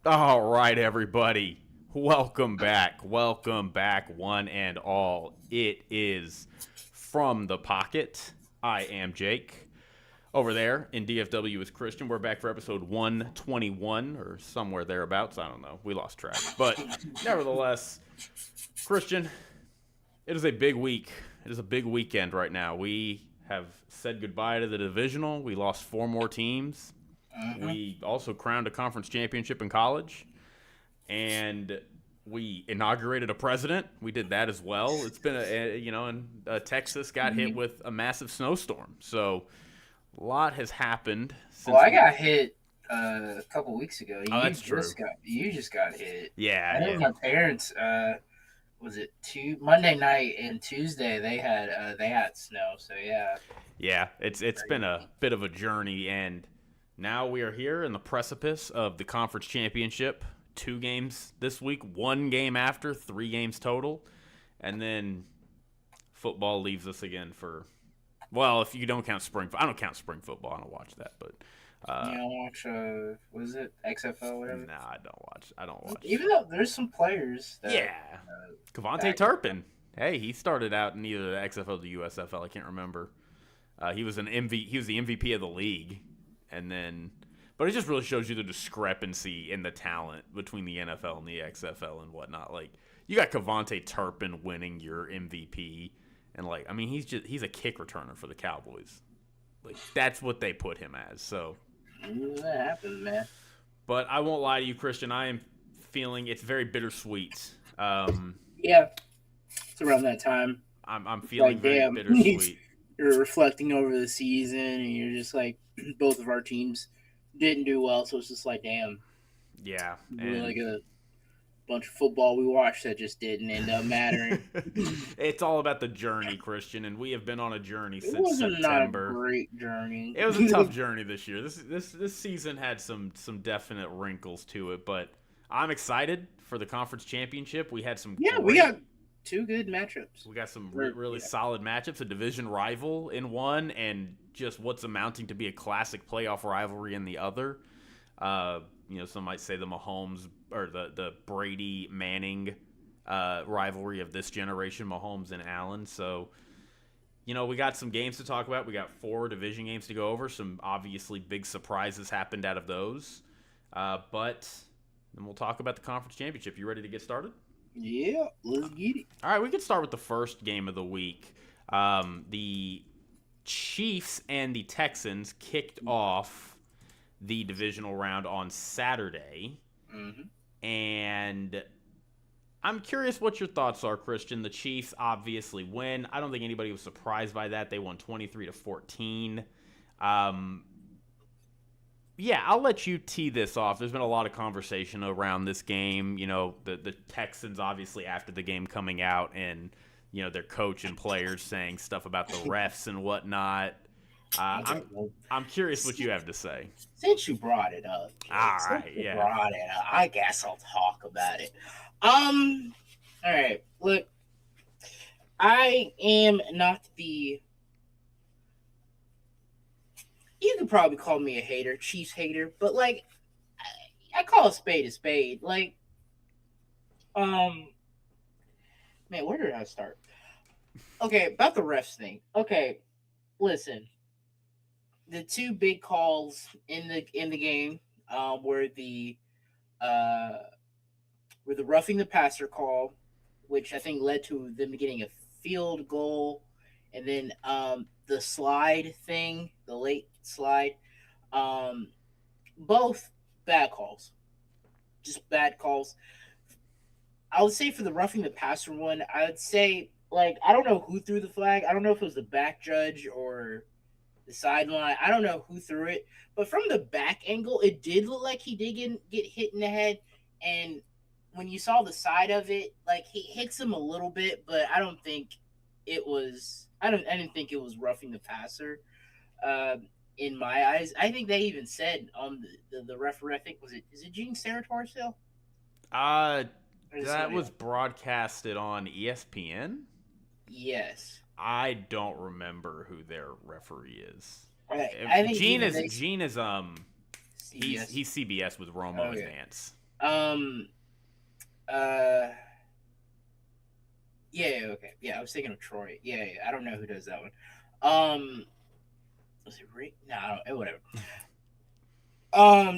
All right, everybody. Welcome back. Welcome back, one and all. It is From the Pocket. I am Jake. Over there in DFW is Christian. We're back for episode 121 or somewhere thereabouts. I don't know. We lost track. But nevertheless, Christian, it is a big week. It is a big weekend right now. We have said goodbye to the divisional. We lost 4 more teams. We also crowned a conference championship in college, and we inaugurated a president. We did that as well. It's been and Texas got hit with a massive snowstorm, so a lot has happened. Well, I got hit a couple weeks ago. That's true. You just got hit. Yeah, I know my parents. Was it Monday night and Tuesday? They had snow. So yeah. Yeah, it's been a bit of a journey, and now we are here in the precipice of the conference championship. 2 games this week, 1 game after, 3 games total. And then football leaves us again for, well, if you don't count spring. I don't count spring football. I don't watch that. But you don't watch, what is it, XFL or whatever? Nah, I don't watch. Even though there's some players that... Yeah. Cavante Turpin. Hey, he started out in either the XFL or the USFL. I can't remember. He was the MVP of the league. And then, but it just really shows you the discrepancy in the talent between the NFL and the XFL and whatnot. Like, you got Cavante Turpin winning your MVP, and he's a kick returner for the Cowboys. Like, that's what they put him as. So that happens, man. But I won't lie to you, Christian. I am feeling it's very bittersweet. Yeah, it's around that time. I'm feeling very bittersweet. You're reflecting over the season, and you're just like, both of our teams didn't do well, so it's just like, damn. Yeah. We're like a bunch of football we watched that just didn't end up mattering. It's all about the journey, Christian, and we have been on a journey since September. Not a great journey. It was a tough journey this year. This season had some definite wrinkles to it, but I'm excited for the conference championship. We had some we got 2 good matchups. We got some really solid matchups, a division rival in one, and just what's amounting to be a classic playoff rivalry in the other. Some might say the Mahomes or the Brady Manning rivalry of this generation, Mahomes and Allen. So, we got some games to talk about. We got 4 division games to go over. Some obviously big surprises happened out of those. But then we'll talk about the conference championship. You ready to get started? Yeah, let's get it. All right, we can start with the first game of the week. The Chiefs and the Texans kicked off the divisional round on Saturday. And I'm curious what your thoughts are, Christian. The Chiefs obviously win. I don't think anybody was surprised by that. They won 23-14. Yeah, I'll let you tee this off. There's been a lot of conversation around this game. The Texans, obviously, after the game coming out and, their coach and players saying stuff about the refs and whatnot. I'm curious what you have to say. Since you brought it up. I guess I'll talk about it. All right, look. I am not the... You could probably call me a hater, Chiefs hater, but I call a spade. Man, where did I start? Okay, about the refs thing. Okay, listen, the 2 big calls in the game were the roughing the passer call, which I think led to them getting a field goal, and then the slide thing, the late slide, both bad calls, just bad calls. I would say for the roughing the passer one, I would say I don't know who threw the flag. I don't know if it was the back judge or the sideline. I don't know who threw it, but from the back angle, it did look like he did get hit in the head. And when you saw the side of it, he hits him a little bit, but I don't think it was. I didn't think it was roughing the passer. In my eyes, I think they even said on the referee. I think is it Gene Steratore still? That was broadcasted on ESPN. Yes. I don't remember who their referee is. I think Gene is CBS. he's CBS with Romo and Nance. Um. Uh. Yeah. Okay. Yeah. I was thinking of Troy. Yeah. I don't know who does that one. Was it Rick? No. I don't, whatever.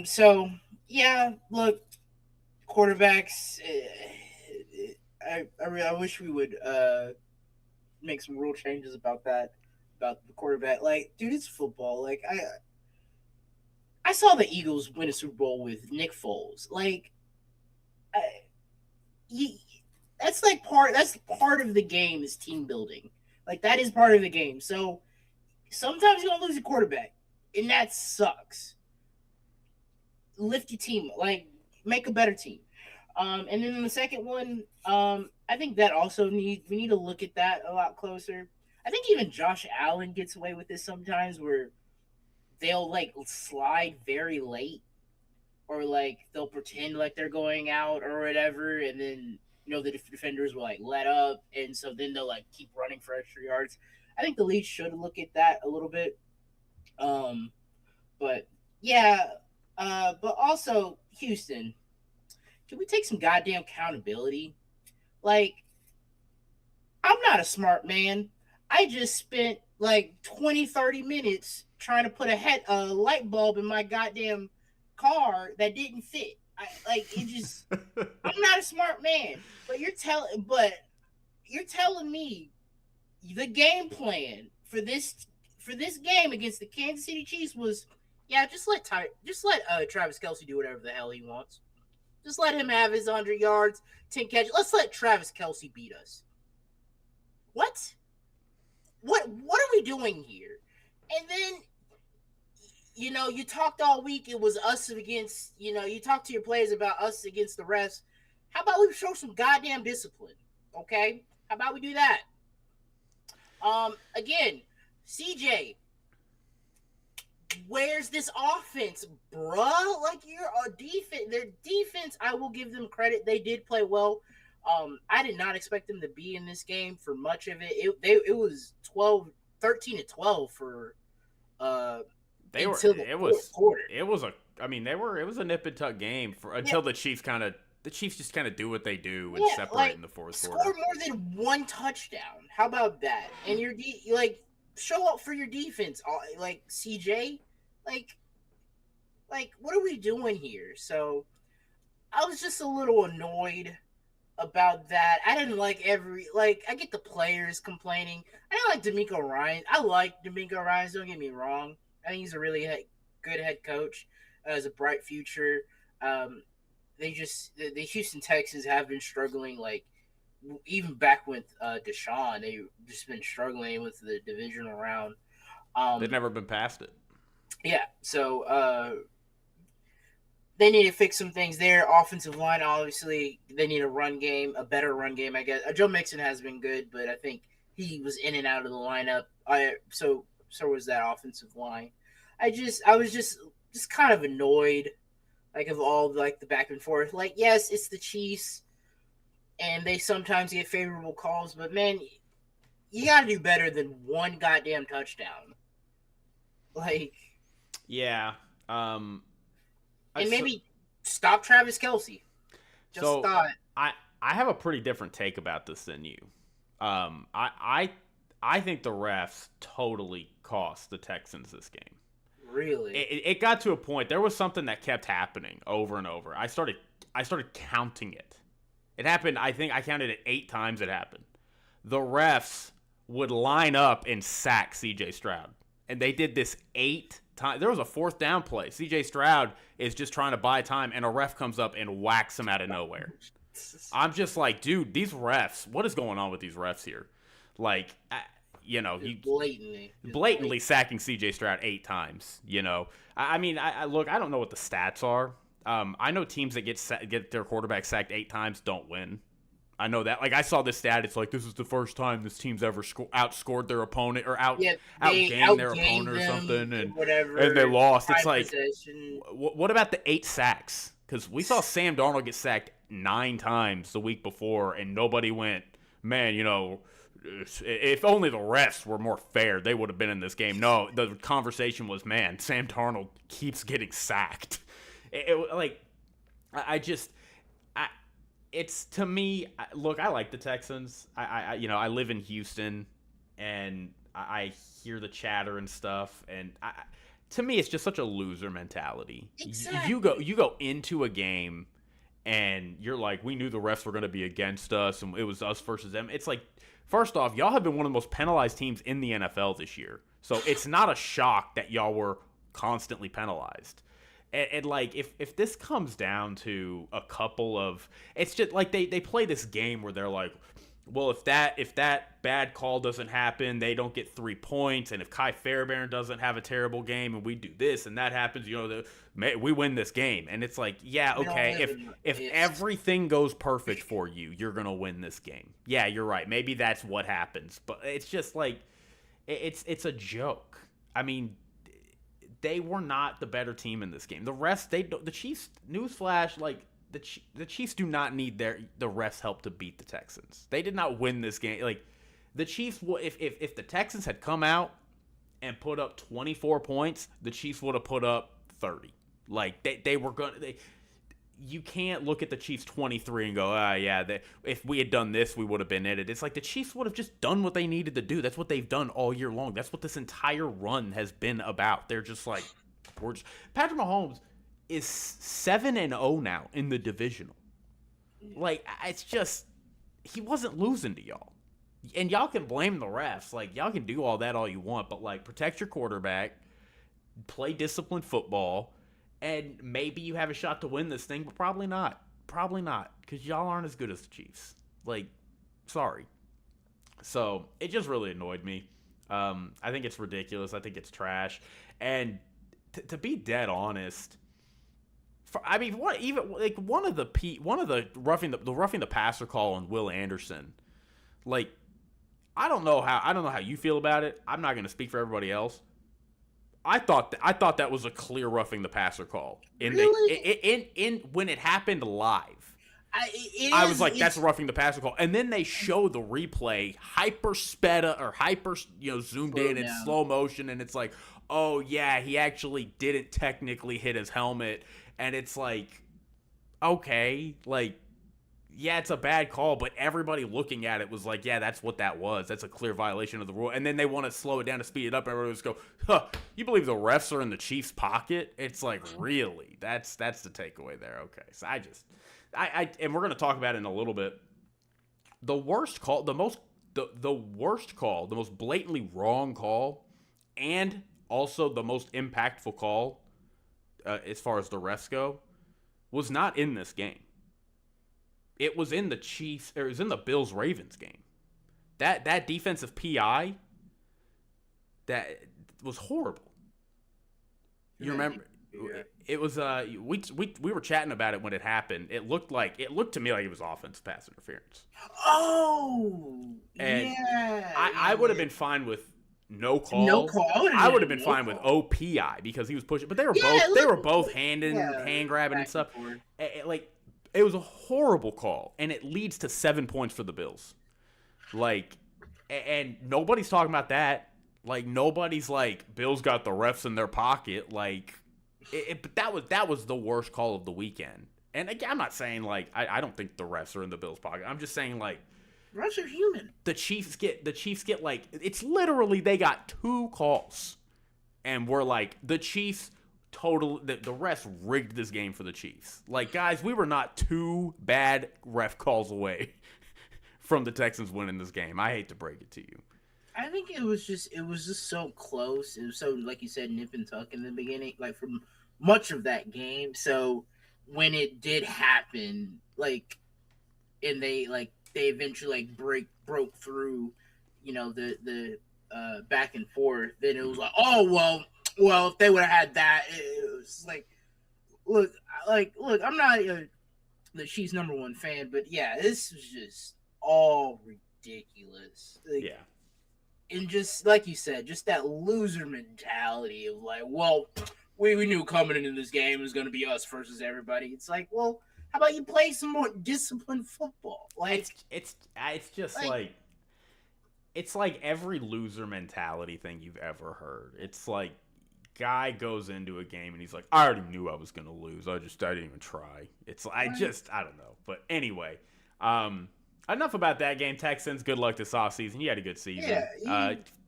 So yeah. Look, quarterbacks. I wish we would make some rule changes about that, about the quarterback. Like, dude, it's football. Like, I saw the Eagles win a Super Bowl with Nick Foles. Like, I, he, that's like that's part of the game is team building. Like, that is part of the game. So sometimes you're gonna lose a quarterback, and that sucks. Lift your team, like make a better team. And then the second one, I think that also we need to look at that a lot closer. I think even Josh Allen gets away with this sometimes, where they'll like slide very late, or like they'll pretend like they're going out or whatever, and then the defenders will like let up, and so then they'll like keep running for extra yards. I think the league should look at that a little bit. Um, but yeah, but also Houston, can we take some goddamn accountability? Like, I'm not a smart man. I just spent like 20, 30 minutes trying to put a light bulb in my goddamn car that didn't fit. I'm not a smart man. But you're telling me the game plan for this game against the Kansas City Chiefs was, yeah, just let Travis Kelce do whatever the hell he wants. Just let him have his 100 yards, 10 catches. Let's let Travis Kelce beat us. What? What are we doing here? And then, you talked all week. It was us against, you talked to your players about us against the refs. How about we show some goddamn discipline? Okay? How about we do that? Again, CJ, where's this offense, bruh? Like, you're a defense. Their defense, I will give them credit. They did play well. I did not expect them to be in this game for much of it. It was 13-12 for it was a nip and tuck game until the Chiefs just kind of do what they do and separate in the fourth quarter. Score more than one touchdown. How about that? And show up for your defense, like CJ, like what are we doing here? So I was just a little annoyed about that. I didn't like I get the players complaining. I didn't like D'Amico Ryans. I like D'Amico Ryans, don't get me wrong. I think he's a really good head coach, has a bright future. The Houston Texans have been struggling, like, even back with Deshaun, they've just been struggling with the divisional round. They've never been past it. Yeah, so they need to fix some things there. Offensive line, obviously, they need a better run game, I guess. Joe Mixon has been good, but I think he was in and out of the lineup. So was that offensive line. I was just kind of annoyed, like, of all like the back and forth. Like, yes, it's the Chiefs, and they sometimes get favorable calls, but man, you got to do better than one goddamn touchdown. Like, yeah. And maybe stop Travis Kelce. Just stop. I have a pretty different take about this than you. I think the refs totally cost the Texans this game. Really? It got to a point. There was something that kept happening over and over. I started counting it. It happened. I think I counted it 8 times. It happened. The refs would line up and sack C.J. Stroud, and they did this 8 times. There was a 4th down play. C.J. Stroud is just trying to buy time, and a ref comes up and whacks him out of nowhere. I'm just like, dude, these refs. What is going on with these refs here? Like, he blatantly sacking C.J. Stroud 8 times. I mean, look, I don't know what the stats are. I know teams that get their quarterback sacked 8 times don't win. I know that. Like, I saw this stat. It's like, this is the first time this team's ever outscored their opponent or outgained their opponent or something, and they lost. It's like, what about the 8 sacks? Because we saw Sam Darnold get sacked 9 times the week before, and nobody went, man, if only the refs were more fair, they would have been in this game. No, the conversation was, man, Sam Darnold keeps getting sacked. I it's to me. Look, I like the Texans. I live in Houston, and I hear the chatter and stuff, and to me, it's just such a loser mentality. Exactly. You go into a game, and you're like, we knew the refs were going to be against us, and it was us versus them. It's like, first off, y'all have been one of the most penalized teams in the NFL this year, so it's not a shock that y'all were constantly penalized. And like if this comes down to a couple of, it's just like they play this game where they're like, well, if that bad call doesn't happen, they don't get 3 points, and if Kai Fairbairn doesn't have a terrible game and we do this and that happens, we win this game. And it's like, yeah, We don't okay, live if in if ifs. everything goes perfect for you, you're gonna win this game. Yeah, you're right. Maybe that's what happens, but it's just like it's a joke. I mean, they were not the better team in this game. The Chiefs. Newsflash, like the Chiefs do not need the refs' help to beat the Texans. They did not win this game. Like the Chiefs, if the Texans had come out and put up 24 points, the Chiefs would have put up 30. Like they were gonna. You can't look at the Chiefs 23 and go, if we had done this, we would have been in it. It's like the Chiefs would have just done what they needed to do. That's what they've done all year long. That's what this entire run has been about. They're just like, Patrick Mahomes is 7-0 now in the divisional. Like, it's just, he wasn't losing to y'all. And y'all can blame the refs. Like, y'all can do all that all you want, but like, protect your quarterback, play disciplined football, and maybe you have a shot to win this thing, but probably not. Probably not, because y'all aren't as good as the Chiefs. Like, sorry. So it just really annoyed me. I think it's ridiculous. I think it's trash. And to be dead honest, I mean, one of the roughing the passer call on Will Anderson, like I don't know how you feel about it. I'm not going to speak for everybody else. I thought that was a clear roughing the passer call Really? in when it happened live. It I was is. like, that's It's roughing the passer call, and then they show the replay hyper sped up or hyper zoomed slow in down. slow motion, and it's like, oh yeah, he actually didn't technically hit his helmet, and it's like, okay, like yeah, it's a bad call, but everybody looking at it was like, yeah, that's what that was. That's a clear violation of the rule. And then they want to slow it down to speed it up. Everybody just go, you believe the refs are in the Chiefs' pocket? It's like, really? That's the takeaway there. Okay. So and we're going to talk about it in a little bit. The worst call, the worst call, the most blatantly wrong call, and also the most impactful call, as far as the refs go, was not in this game. It was in the Chiefs, or it was in the Bills Ravens game. That defensive PI, that was horrible. You remember? Yeah. It was we were chatting about it when it happened. It looked to me like it was offensive pass interference. Oh, And yeah. I would have been fine with no No call. call. I would have been No fine with call. OPI because he was pushing, but they Yeah, were both hand yeah, grabbing and back and stuff. forth. Like it was a horrible call, and it leads to 7 points for the Bills. Like, and nobody's talking about that. Like nobody's like Bills got the refs in their pocket. Like, but that was the worst call of the weekend. And again, I'm not saying like I don't think the refs are in the Bills' pocket. I'm just saying like Refs are human. the Chiefs get like it's literally they got 2 calls, and we're like the Chiefs the refs rigged this game for the Chiefs. Like guys, we were not 2 bad ref calls away from the Texans winning this game. I hate to break it to you. I think it was just so close. It was so, like you said, nip and tuck in the beginning, like from much of that game. So when it did happen, like, and they eventually broke through, the back and forth. Then it was like, oh well, if they would have had that, it was like, look, I'm not the Chiefs' #1 fan, but yeah, this was just all ridiculous. Like, Yeah. and just like you said, just that loser mentality of like, well, we knew coming into this game it was going to be us versus everybody. It's like, well, how about you play some more disciplined football? Like, It's just like it's like every loser mentality thing you've ever heard. It's like guy goes into a game and he's like, I already knew I was going to lose. I didn't even try. I don't know. But anyway, enough about that game. Texans, good luck this offseason. You had a good season.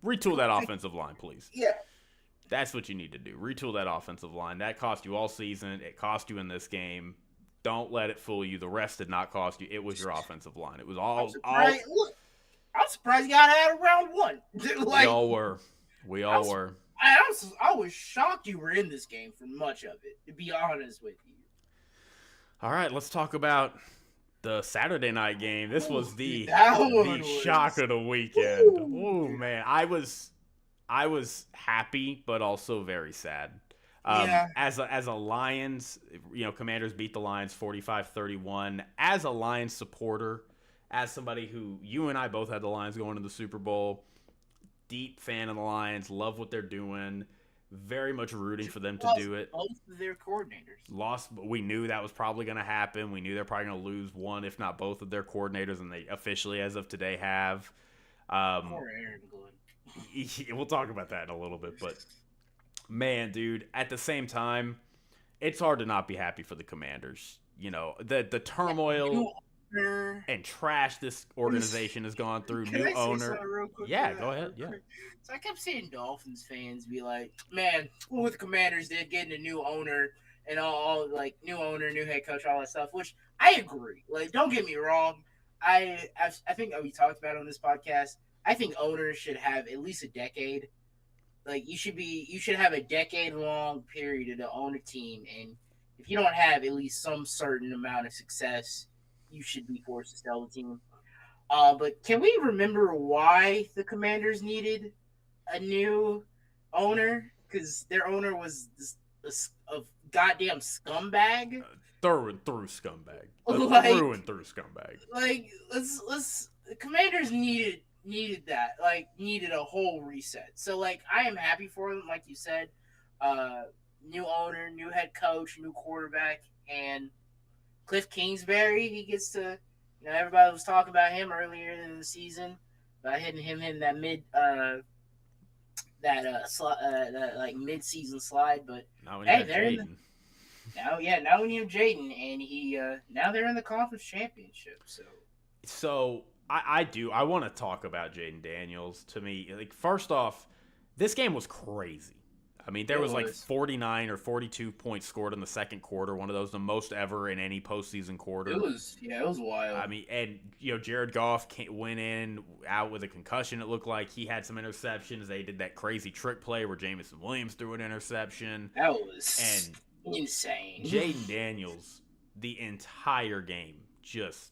Retool that offensive line, please. Yeah. That's what you need to do. Retool that offensive line. That cost you all season. It cost you in this game. Don't let it fool you. The rest did not cost you. It was your offensive line. It was all. Look, I'm surprised you got out of round one. We all were. I was shocked you were in this game for much of it, to be honest with you. All right, let's talk about the Saturday night game. This was the shock of the weekend. Oh man, I was happy, but also very sad. As a Lions, Commanders beat the Lions 45-31. As a Lions supporter, as somebody who you and I both had the Lions going to the Super Bowl, deep fan of the Lions, love what they're doing, very much rooting for them to do it. Both of their coordinators we knew that was probably going to happen. We knew they're probably going to lose one, if not both of their coordinators, and they officially, as of today, have. Poor Aaron Glenn. We'll talk about that in a little bit, but man, dude, at the same time, it's hard to not be happy for the Commanders. The turmoil and trash this organization has gone through. New owner. Yeah, go ahead. Yeah. So I kept seeing Dolphins fans be like, "Man, what the Commanders did getting a new owner and all like new owner, new head coach, all that stuff." Which I agree. Like, don't get me wrong. I think we talked about it on this podcast. I think owners should have at least a decade. Like, you should have a decade-long period to own a team, and if you don't have at least some certain amount of success, you should be forced to sell the team. But can we remember why the Commanders needed a new owner? Because their owner was a goddamn scumbag. Through and through scumbag. Through and through scumbag. Like, the Commanders needed a whole reset. So, like, I am happy for them, like you said. New owner, new head coach, new quarterback, and Cliff Kingsbury, he gets to, everybody was talking about him earlier in the season, about hitting him in that mid-season slide, but now they're Jaden. Now we have Jaden, and now they're in the conference championship. So I want to talk about Jaden Daniels. To me, like, first off, this game was crazy. I mean, there was like 49 or 42 points scored in the second quarter, one of those, the most ever in any postseason quarter. It was wild. I mean, and, Jared Goff went out with a concussion, it looked like. He had some interceptions. They did that crazy trick play where Jameson Williams threw an interception. That was insane. Jaden Daniels, the entire game, just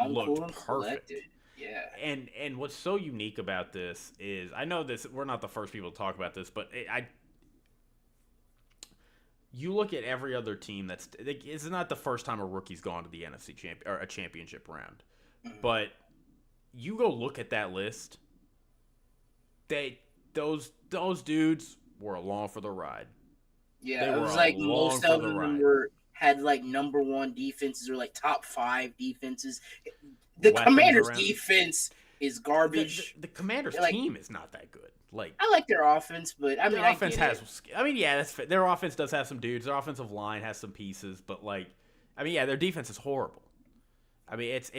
looked perfect. Yeah. And what's so unique about this is, I know we're not the first people to talk about this, but you look at every other team it's not the first time a rookie's gone to the NFC championship round. Mm-hmm. But you go look at that list, those dudes were along for the ride. Yeah, it was like most of them had like number one defenses or like top 5 defenses. The Commanders' defense is garbage. The Commanders' team is not that good. Like, I like their offense, but I mean, their offense has. I mean, yeah, that's fair. Their offense does have some dudes. Their offensive line has some pieces, but like, I mean, yeah, their defense is horrible. I mean, it's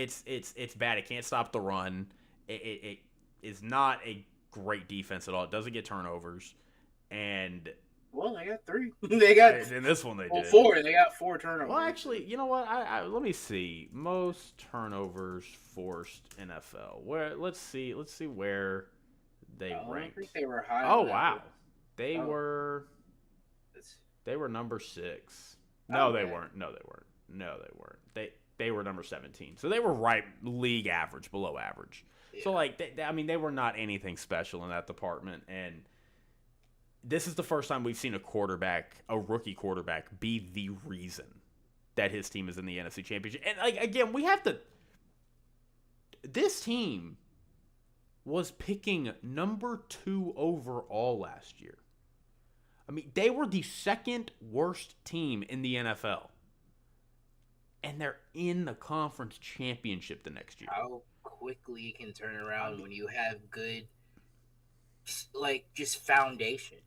bad. It can't stop the run. It is not a great defense at all. It doesn't get turnovers, and well, they got 3. They got in this one. They did 4. They got 4 turnovers. Well, actually, you know what? I let me see most turnovers forced NFL. Let's see where they ranked. I think they were high. Oh wow, they were number 6. No, they weren't. They were number 17. So they were right league average, below average. Yeah. So like, they were not anything special in that department. And this is the first time we've seen a rookie quarterback, be the reason that his team is in the NFC Championship. And like, again, this team was picking number 2 overall last year. I mean, they were the second worst team in the NFL. And they're in the conference championship the next year. How quickly it can turn around when you have good, like, just foundation.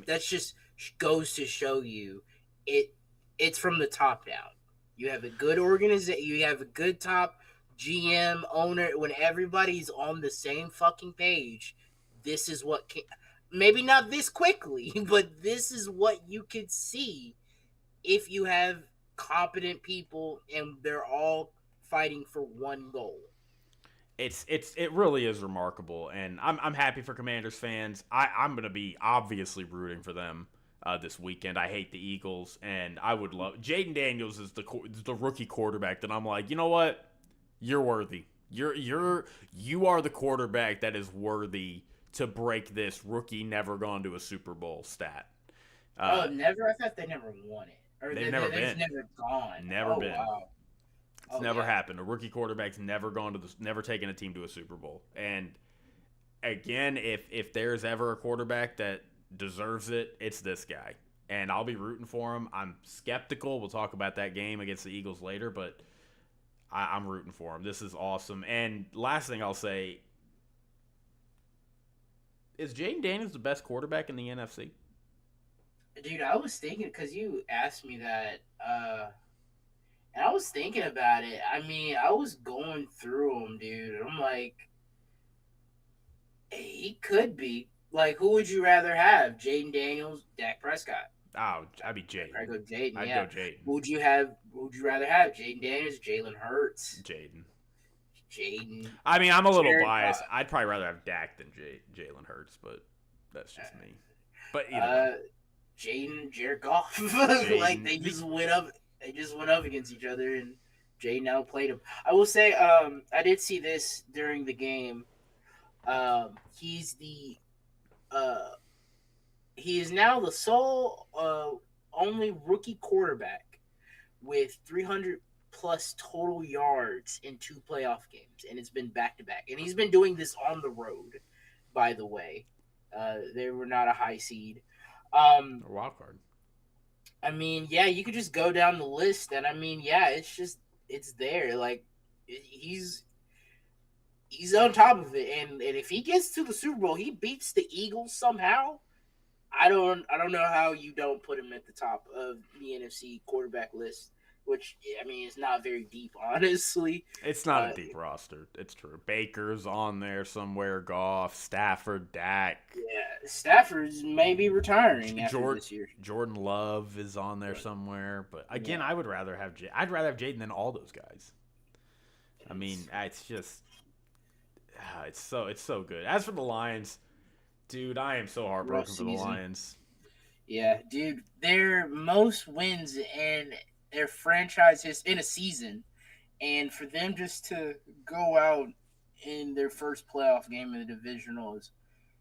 That's just goes to show you it. It's from the top down. You have a good organization. You have a good top GM owner. When everybody's on the same fucking page, this is what can, maybe not this quickly, but this is what you could see if you have competent people and they're all fighting for one goal. It really is remarkable, and I'm happy for Commanders fans. I'm gonna be obviously rooting for them this weekend. I hate the Eagles, and I would love Jaden Daniels is the rookie quarterback that I'm like, you know what, you're worthy. You are the quarterback that is worthy to break this rookie never gone to a Super Bowl stat. Oh, Uh, never? I thought they never won it, or they've never they've been, never gone. never Oh been. wow. It's Oh never yeah. happened. A rookie quarterback's never gone to never taken a team to a Super Bowl. And again, if there's ever a quarterback that deserves it, it's this guy. And I'll be rooting for him. I'm skeptical. We'll talk about that game against the Eagles later, but I'm rooting for him. This is awesome. And last thing I'll say is Jaden Daniels the best quarterback in the NFC? Dude, I was thinking because you asked me that, and I was thinking about it. I mean, I was going through them, dude. And I'm like, hey, he could be. Like, who would you rather have? Jaden Daniels, Dak Prescott. Oh, I'd be I'd Jaden. probably go Jaden. I'd go Yeah. Jaden. Who would you have? Who would you rather have? Jaden Daniels, Jalen Hurts, Jaden. Jaden, I mean, I'm a little Jared biased. Goff. I'd probably rather have Dak than Jalen Hurts, but that's just me. But either way, Uh, Jaden, Jared Goff. Like Jaden. they just went up. They just went up against each other, and Jaden now played him. I will say, I did see this during the game. He's the uh, he is now the sole only rookie quarterback with 300 plus total yards in two playoff games, and it's been back to back. And he's been doing this on the road, by the way. They were not a high seed. Or wild card. I mean, yeah, you could just go down the list, and I mean, yeah, it's there. Like he's he's on top of it, and if he gets to the Super Bowl, he beats the Eagles somehow. I don't know how you don't put him at the top of the NFC quarterback list, which I mean is not very deep, honestly. It's not a Uh, deep roster. It's true. Baker's on there somewhere. Goff, Stafford, Dak, yeah, Stafford's maybe retiring after Jordan. this year. Jordan Love is on there somewhere. But again, Yeah, I would rather have I'd rather have Jaden than all those guys. I mean, it's just it's so good. As for the Lions, dude, I am so rough heartbroken for the season. Lions. Yeah, dude, their most wins in their franchise in a season, and for them just to go out in their first playoff game in the divisional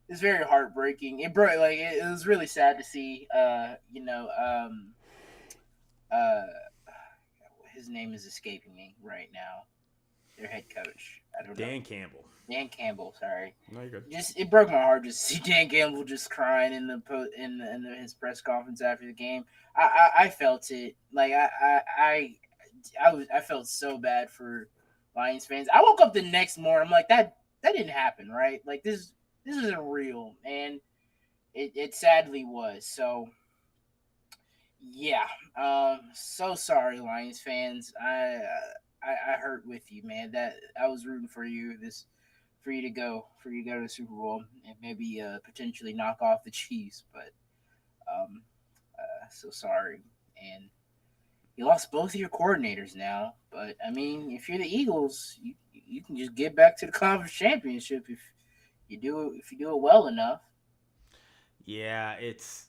is very heartbreaking. It broke like it was really sad to see. Uh, his name is escaping me right now. Their head coach. I don't know. Dan Campbell. Dan Campbell. Sorry. No, you're good. Just it broke my heart to see Dan Campbell just crying in his press conference after the game. I felt it. Like I felt so bad for Lions fans. I woke up the next morning. I'm like that didn't happen, right? Like this isn't real, and it sadly was. So yeah, so sorry, Lions fans. I hurt with you, man. That I was rooting for you for you to go to the Super Bowl and maybe potentially knock off the Chiefs, but um, so sorry. And you lost both of your coordinators now. But I mean, if you're the Eagles, you can just get back to the conference championship if you do it well enough. Yeah, it's.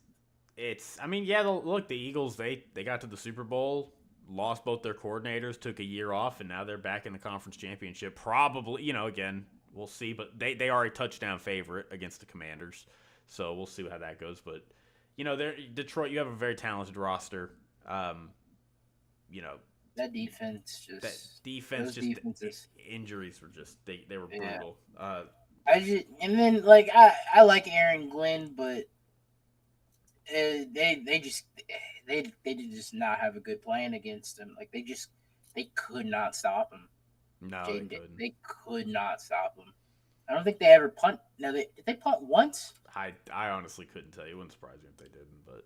I mean, yeah. Look, the Eagles they got to the Super Bowl, lost both their coordinators, took a year off, and now they're back in the conference championship. Probably, again, we'll see. But they are a touchdown favorite against the Commanders, so we'll see how that goes. But they're Detroit. You have a very talented roster. Um, you know That defense that just defense those just defenses. injuries were just they were Yeah. brutal. I just and then like I like Aaron Glenn, but they did just not have a good plan against him. Like they could not stop him. No, they Jaden couldn't. they could not stop him. I don't think they ever punt. No, did they punt once? I honestly couldn't tell you. It wouldn't surprise me if they didn't, but.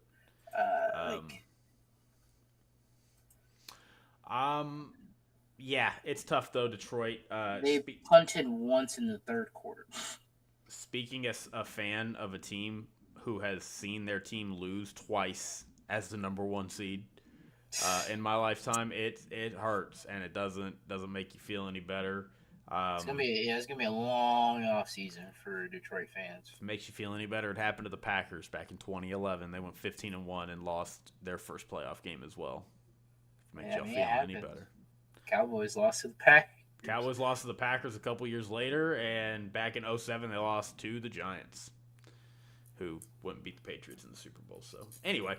Um, Like um, yeah, it's tough though. Detroit. they punted once in the third quarter. Speaking as a fan of a team who has seen their team lose twice as the number one seed in my lifetime, it hurts and it doesn't make you feel any better. It's gonna be a long off season for Detroit fans. If it makes you feel any better, it happened to the Packers back in 2011. They went 15-1 and lost their first playoff game as well. If it makes Yeah, I y'all mean, feel it any happens. better. Cowboys lost to the Packers. Cowboys lost to the Packers a couple years later, and back in 07, they lost to the Giants, who wouldn't beat the Patriots in the Super Bowl. So, anyway,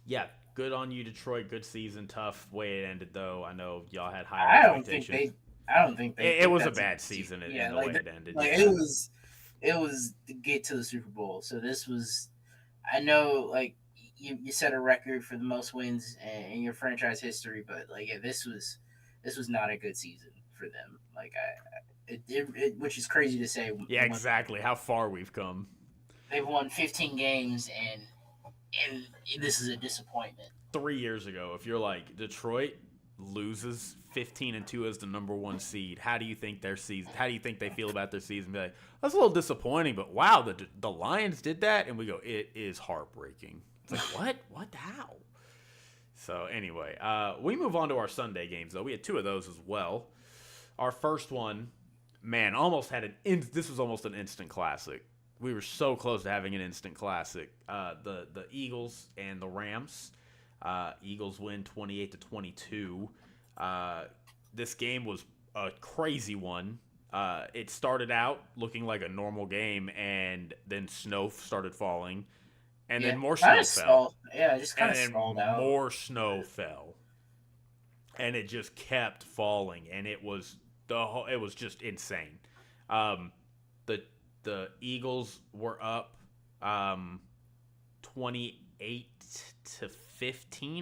yeah, good on you, Detroit. Good season. Tough way it ended, though. I know y'all had higher I don't think expectations. they. I don't think they. It think was a that's bad season in Yeah, the like way it ended. like Yeah. it was to get to the Super Bowl. So this was. I know, like you set a record for the most wins in your franchise history, but like yeah, this was not a good season for them. Like which is crazy to say. Yeah, exactly. How far we've come. They've won 15 games and this is a disappointment. 3 years ago, if you're like Detroit loses 15-2 as the number one seed, how do you think their season? How do you think they feel about their season? Be like, that's a little disappointing, but wow, the Lions did that, and we go, it is heartbreaking. It's like what how? So anyway, we move on to our Sunday games though. We had two of those as well. Our first one, man, almost had this was almost an instant classic. We were so close to having an instant classic. The Eagles and the Rams. Eagles win 28-22. This game was a crazy one. It started out looking like a normal game, and then snow started falling, and then more snow fell. Yeah, just kind And of then stalled out. more snow fell, and it just kept falling, and it was it was just insane. The Eagles were up 28-15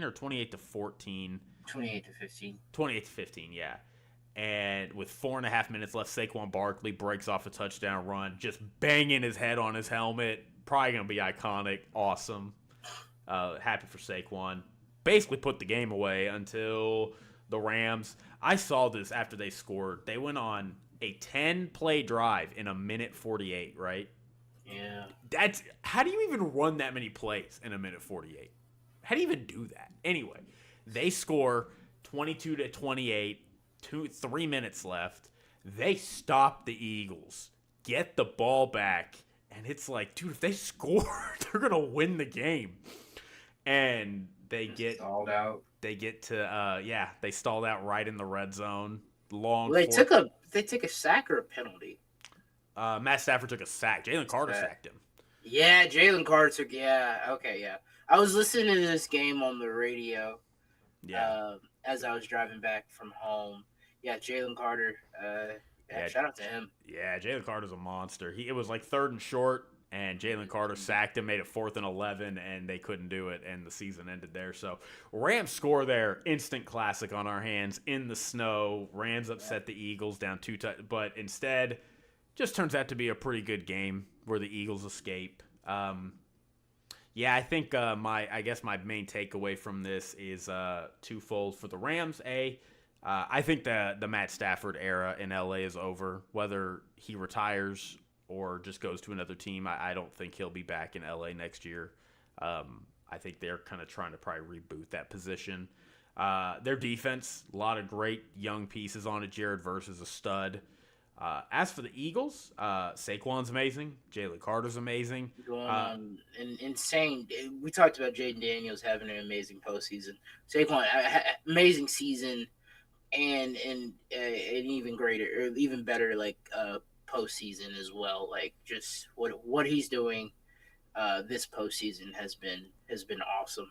or 28-14. 28-15. 28-15, yeah. And with 4.5 minutes left, Saquon Barkley breaks off a touchdown run, just banging his head on his helmet. Probably going to be iconic. Awesome. Happy for Saquon. Basically put the game away until the Rams. I saw this after they scored. They went on a 10-play drive in a minute 48, right? Yeah. How do you even run that many plays in a minute 48? How do you even do that? Anyway, they score 22-28, 3 minutes left. They stop the Eagles, get the ball back, and it's like, dude, if they score, they're gonna win the game. And they get stalled out. They get to they stalled out right in the red zone. Long. Well, they took a sack or a penalty. Matt Stafford took a sack. Jalen Carter sacked him. Yeah, Jalen Carter took. Yeah, okay, yeah. I was listening to this game on the radio. Yeah. As I was driving back from home. Yeah, Jalen Carter. Shout out to him. Yeah, Jalen Carter's a monster. It was like 3rd and short, and Jalen Carter sacked him, made it 4th and 11, and they couldn't do it, and the season ended there. So Rams score there, instant classic on our hands in the snow. Rams upset the Eagles down 2 but instead, just turns out to be a pretty good game where the Eagles escape. Yeah, I think my main takeaway from this is twofold for the Rams. I think the Matt Stafford era in LA is over. Whether he retires or just goes to another team, I don't think he'll be back in LA next year. I think they're kind of trying to probably reboot that position. Their defense, a lot of great young pieces on it. Jared Verse is a stud. As for the Eagles, Saquon's amazing. Jalen Carter's amazing. Going on insane. We talked about Jaden Daniels having an amazing postseason. Saquon, amazing season, and an even greater or even better postseason as well. Like just what he's doing this postseason has been awesome.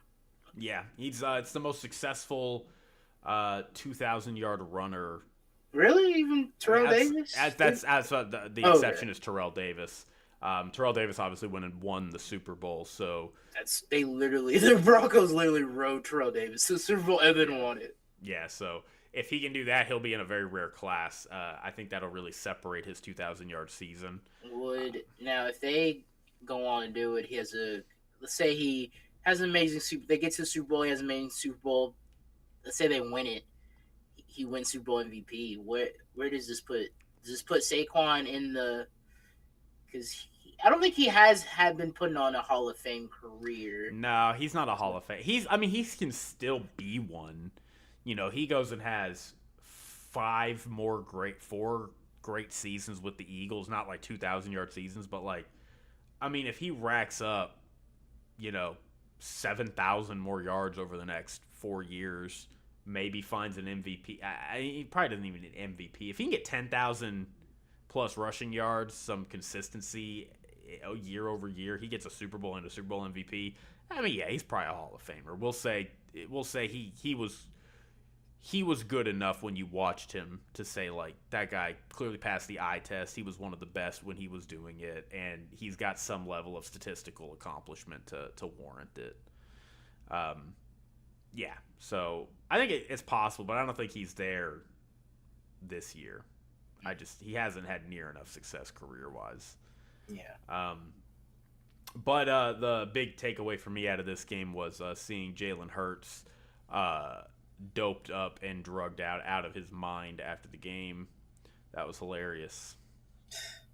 Yeah, he's it's the most successful 2,000-yard runner. Really, even Terrell Davis? The exception is Terrell Davis. Terrell Davis obviously went and won the Super Bowl, so the Broncos literally rode Terrell Davis to the Super Bowl and then won it. Yeah, so if he can do that, he'll be in a very rare class. I think that'll really separate his 2,000-yard season. Now if they go on and do it, he has a let's say he has an amazing Super. They get to the Super Bowl. He has an amazing Super Bowl. Let's say they win it. He wins Super Bowl MVP. Where does this put? Does this put Saquon in the? Because I don't think he had been putting on a Hall of Fame career. No, he's not a Hall of Fame. He can still be one. He goes and has four great seasons with the Eagles. Not like 2,000-yard seasons, but if he racks up, 7,000 more yards over the next 4 years, maybe finds an MVP. He probably doesn't even need an MVP. If he can get 10,000 plus rushing yards, some consistency year over year, he gets a Super Bowl and a Super Bowl MVP. Yeah, he's probably a Hall of Famer. We'll say he was good enough when you watched him to say, that guy clearly passed the eye test. He was one of the best when he was doing it, and he's got some level of statistical accomplishment to warrant it. Yeah, so I think it's possible, but I don't think he's there this year. He hasn't had near enough success career-wise. Yeah. But the big takeaway for me out of this game was seeing Jalen Hurts doped up and drugged out of his mind after the game. That was hilarious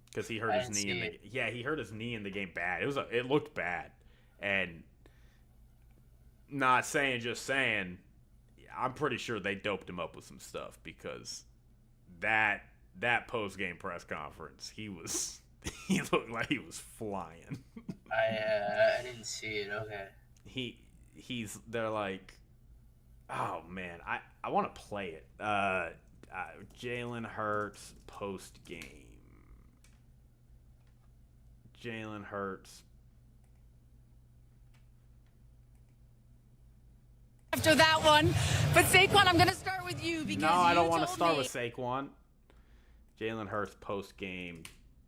because he hurt his knee he hurt his knee in the game bad. It looked bad, and not saying, just saying, I'm pretty sure they doped him up with some stuff because that post game press conference, he looked like he was flying. I didn't see it. Okay. They're like, oh man, I want to play it. Jalen Hurts post game. Jalen Hurts. After that one, but Saquon, I'm going to start with you because I don't want to start with Saquon. Jalen Hurts post game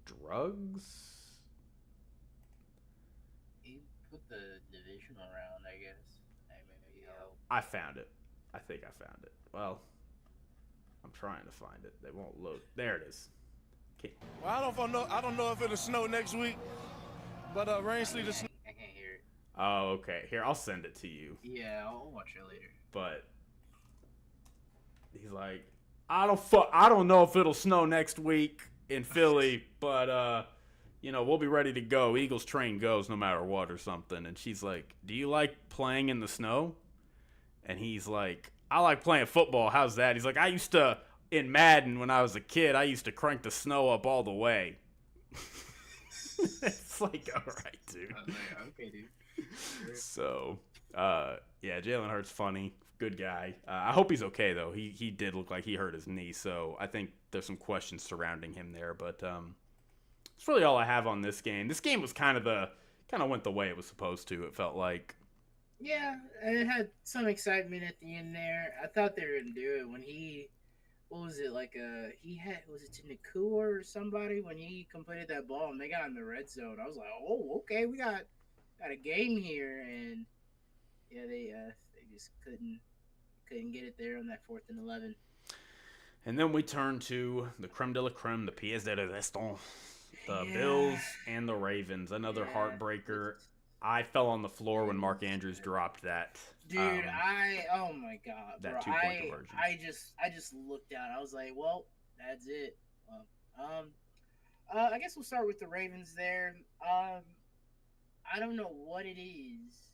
drugs. He put the divisional round, I guess. Maybe help. I found it. I think I found it. Well, I'm trying to find it. They won't load. There it is. Okay. Well, I don't know if it'll snow next week, but rain, sleet, or snow. I can't hear it. Oh, okay. Here, I'll send it to you. Yeah, I'll watch it later. But he's like, I don't know if it'll snow next week in Philly, but we'll be ready to go. Eagles train goes no matter what or something. And she's like, do you like playing in the snow? And he's like, I like playing football. How's that? He's like, I used to, in Madden when I was a kid, I used to crank the snow up all the way. It's like, all right, dude. I was like, okay, dude. So, yeah, Jalen Hurts funny, good guy. I hope he's okay though. He did look like he hurt his knee, so I think there's some questions surrounding him there. But that's really all I have on this game. This game was kind of went the way it was supposed to. It felt like. Yeah, it had some excitement at the end there. I thought they were gonna do it when what was it, was it to Nakua or somebody when he completed that ball and they got in the red zone. I was like, oh, okay, we got a game here, and yeah, they just couldn't get it there on that 4th and 11. And then we turn to the creme de la creme, the pièce de resistance, the Bills and the Ravens. Another heartbreaker. I fell on the floor when Mark Andrews dropped that. Dude, oh my god, bro. That 2-point conversion. I just looked down. I was like, well, that's it. I guess we'll start with the Ravens there. I don't know what it is,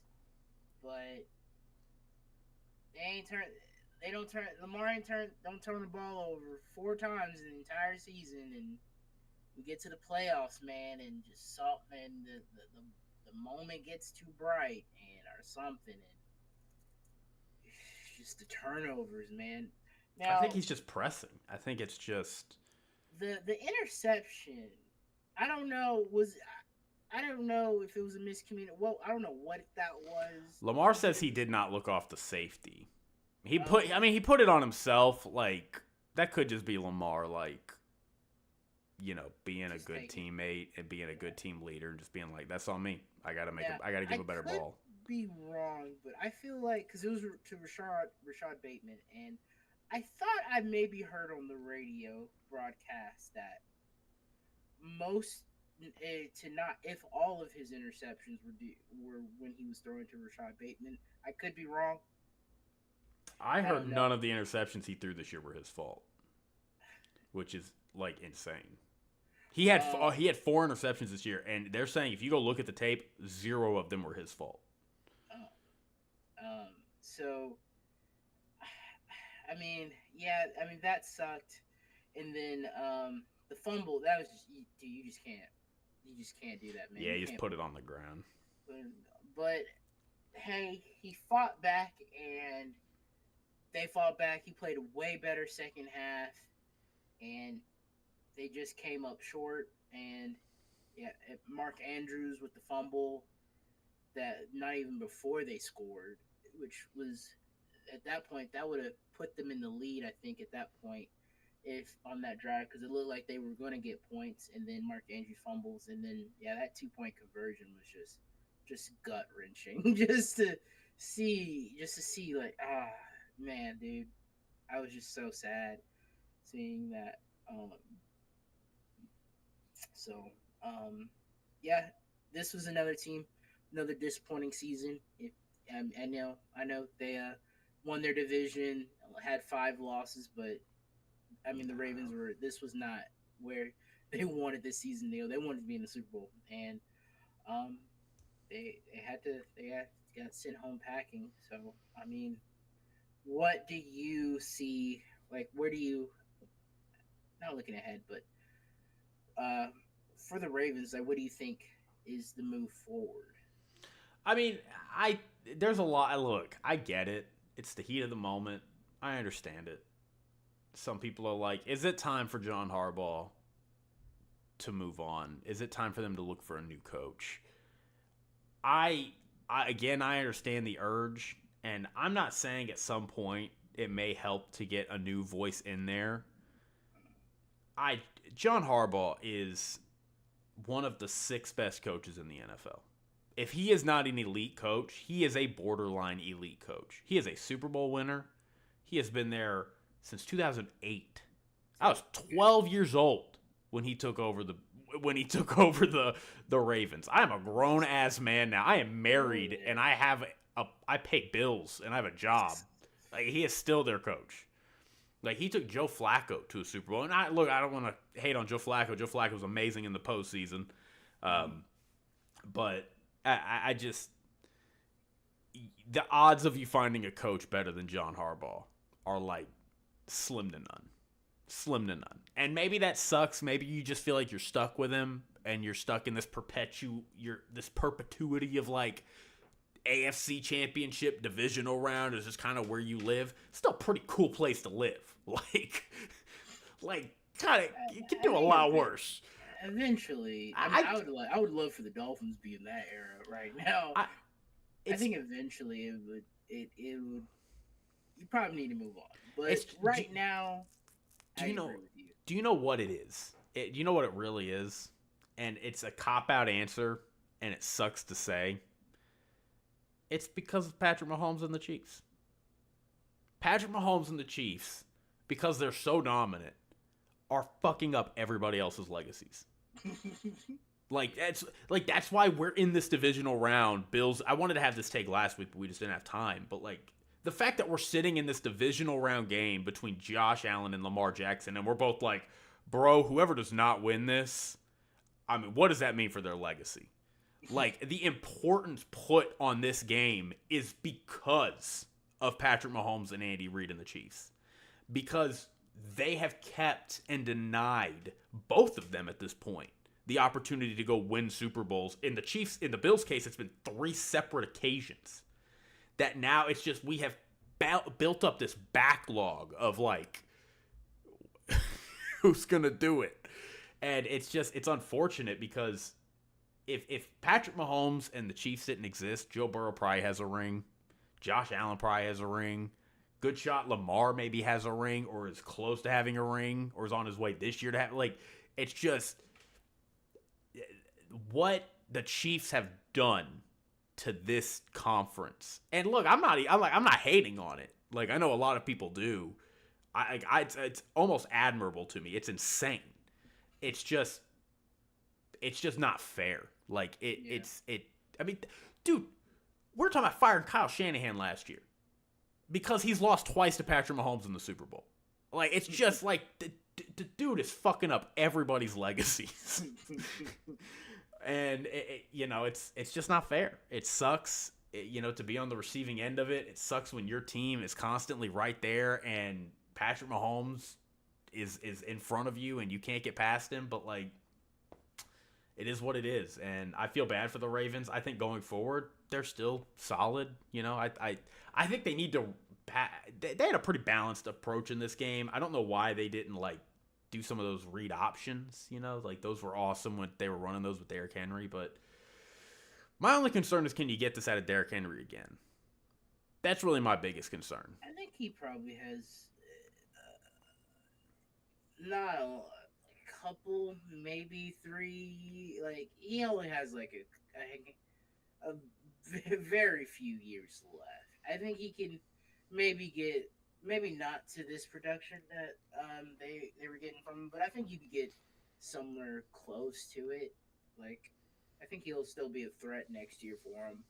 but Lamar don't turn the ball over 4 times in the entire season, and we get to the playoffs, man, and just the moment gets too bright or something, and just the turnovers, man. Now, I think he's just pressing. I think it's just the interception. I don't know if it was a miscommunication. Well, I don't know what that was. Lamar says he did not look off the safety. He put it on himself. Like, that could just be Lamar, being a good teammate and being a good team leader, and just being like, that's on me. I gotta give a better ball. Be wrong, but I feel like because it was to Rashad Bateman, and I thought I maybe heard on the radio broadcast that to not if all of his interceptions were when he was throwing to Rashad Bateman. I could be wrong. I don't heard know. none of the interceptions he threw this year were his fault, which is like insane. He had 4 interceptions this year, and they're saying if you go look at the tape, 0 of them were his fault. So, I mean, yeah, I mean that sucked, and then the fumble that was just you just can't do that, man. Yeah, you just can't. put it on the ground. But hey, he fought back, and they fought back. He played a way better second half, and they just came up short. And yeah, Mark Andrews with the fumble that not even before they scored, which was at that point that would have put them in the lead. I think at that point, if on that drive, because it looked like they were going to get points, and then Mark Andrews fumbles, and then yeah, that 2-point conversion was just gut wrenching, just to see like man, dude, I was just so sad seeing that. Yeah, this was another team, another disappointing season. I know they won their division, had 5 losses, but I mean the Ravens were. This was not where they wanted this season. They wanted to be in the Super Bowl, and they got sent home packing. So I mean, what do you see? Like, where do you? Not looking ahead, but for the Ravens, like, what do you think is the move forward? I mean, there's a lot. Look, I get it. It's the heat of the moment. I understand it. Some people are like, is it time for John Harbaugh to move on? Is it time for them to look for a new coach? I understand the urge, and I'm not saying at some point it may help to get a new voice in there. John Harbaugh is one of the 6 best coaches in the NFL. If he is not an elite coach, he is a borderline elite coach. He is a Super Bowl winner. He has been there since 2008. I was 12 years old when he took over the Ravens. I am a grown ass man now. I am married and I pay bills and I have a job. Like, he is still their coach. Like, he took Joe Flacco to a Super Bowl. And I don't want to hate on Joe Flacco. Joe Flacco was amazing in the postseason. But I just – the odds of you finding a coach better than John Harbaugh are, like, slim to none. Slim to none. And maybe that sucks. Maybe you just feel like you're stuck with him and you're stuck in this perpetuity of, like, AFC Championship divisional round is just kind of where you live. It's still a pretty cool place to live. Like kind of, you can do a lot worse. Eventually, I would love for the Dolphins to be in that era right now. I think eventually it would. You probably need to move on, but now, do you know what it is? Do you know what it really is? And it's a cop-out answer, and it sucks to say. It's because of Patrick Mahomes and the Chiefs. Patrick Mahomes and the Chiefs, because they're so dominant, are fucking up everybody else's legacies. That's why we're in this divisional round. Bills. I wanted to have this take last week, but we just didn't have time. But like the fact that we're sitting in this divisional round game between Josh Allen and Lamar Jackson, and we're both like, bro, whoever does not win this, I mean, what does that mean for their legacy? Like, the importance put on this game is because of Patrick Mahomes and Andy Reid and the Chiefs. Because they have kept and denied, both of them at this point, the opportunity to go win Super Bowls. In the Bills' case, it's been 3 separate occasions. That now it's just, we have built up this backlog of, like, who's going to do it? And it's unfortunate because if Patrick Mahomes and the Chiefs didn't exist, Joe Burrow probably has a ring. Josh Allen probably has a ring. Good shot Lamar maybe has a ring or is close to having a ring or is on his way this year to have. Like, it's just what the Chiefs have done to this conference. And look, I'm not hating on it. Like, I know a lot of people do. It's almost admirable to me. It's insane. It's just it's just not fair. Like I mean, dude, we're talking about firing Kyle Shanahan last year because he's lost twice to Patrick Mahomes in the Super Bowl. Like, it's just like the dude is fucking up everybody's legacies. And it's just not fair. It sucks, to be on the receiving end of it. It sucks when your team is constantly right there and Patrick Mahomes is in front of you and you can't get past him. But like, it is what it is, and I feel bad for the Ravens. I think going forward, they're still solid. I think they need to. They had a pretty balanced approach in this game. I don't know why they didn't like do some of those read options. Like those were awesome when they were running those with Derrick Henry. But my only concern is, can you get this out of Derrick Henry again? That's really my biggest concern. I think he probably has not a couple, maybe 3. Like, he only has like a very few years left. I think he can maybe not to this production that they were getting from him, but I think you could get somewhere close to it. Like, I think he'll still be a threat next year for him.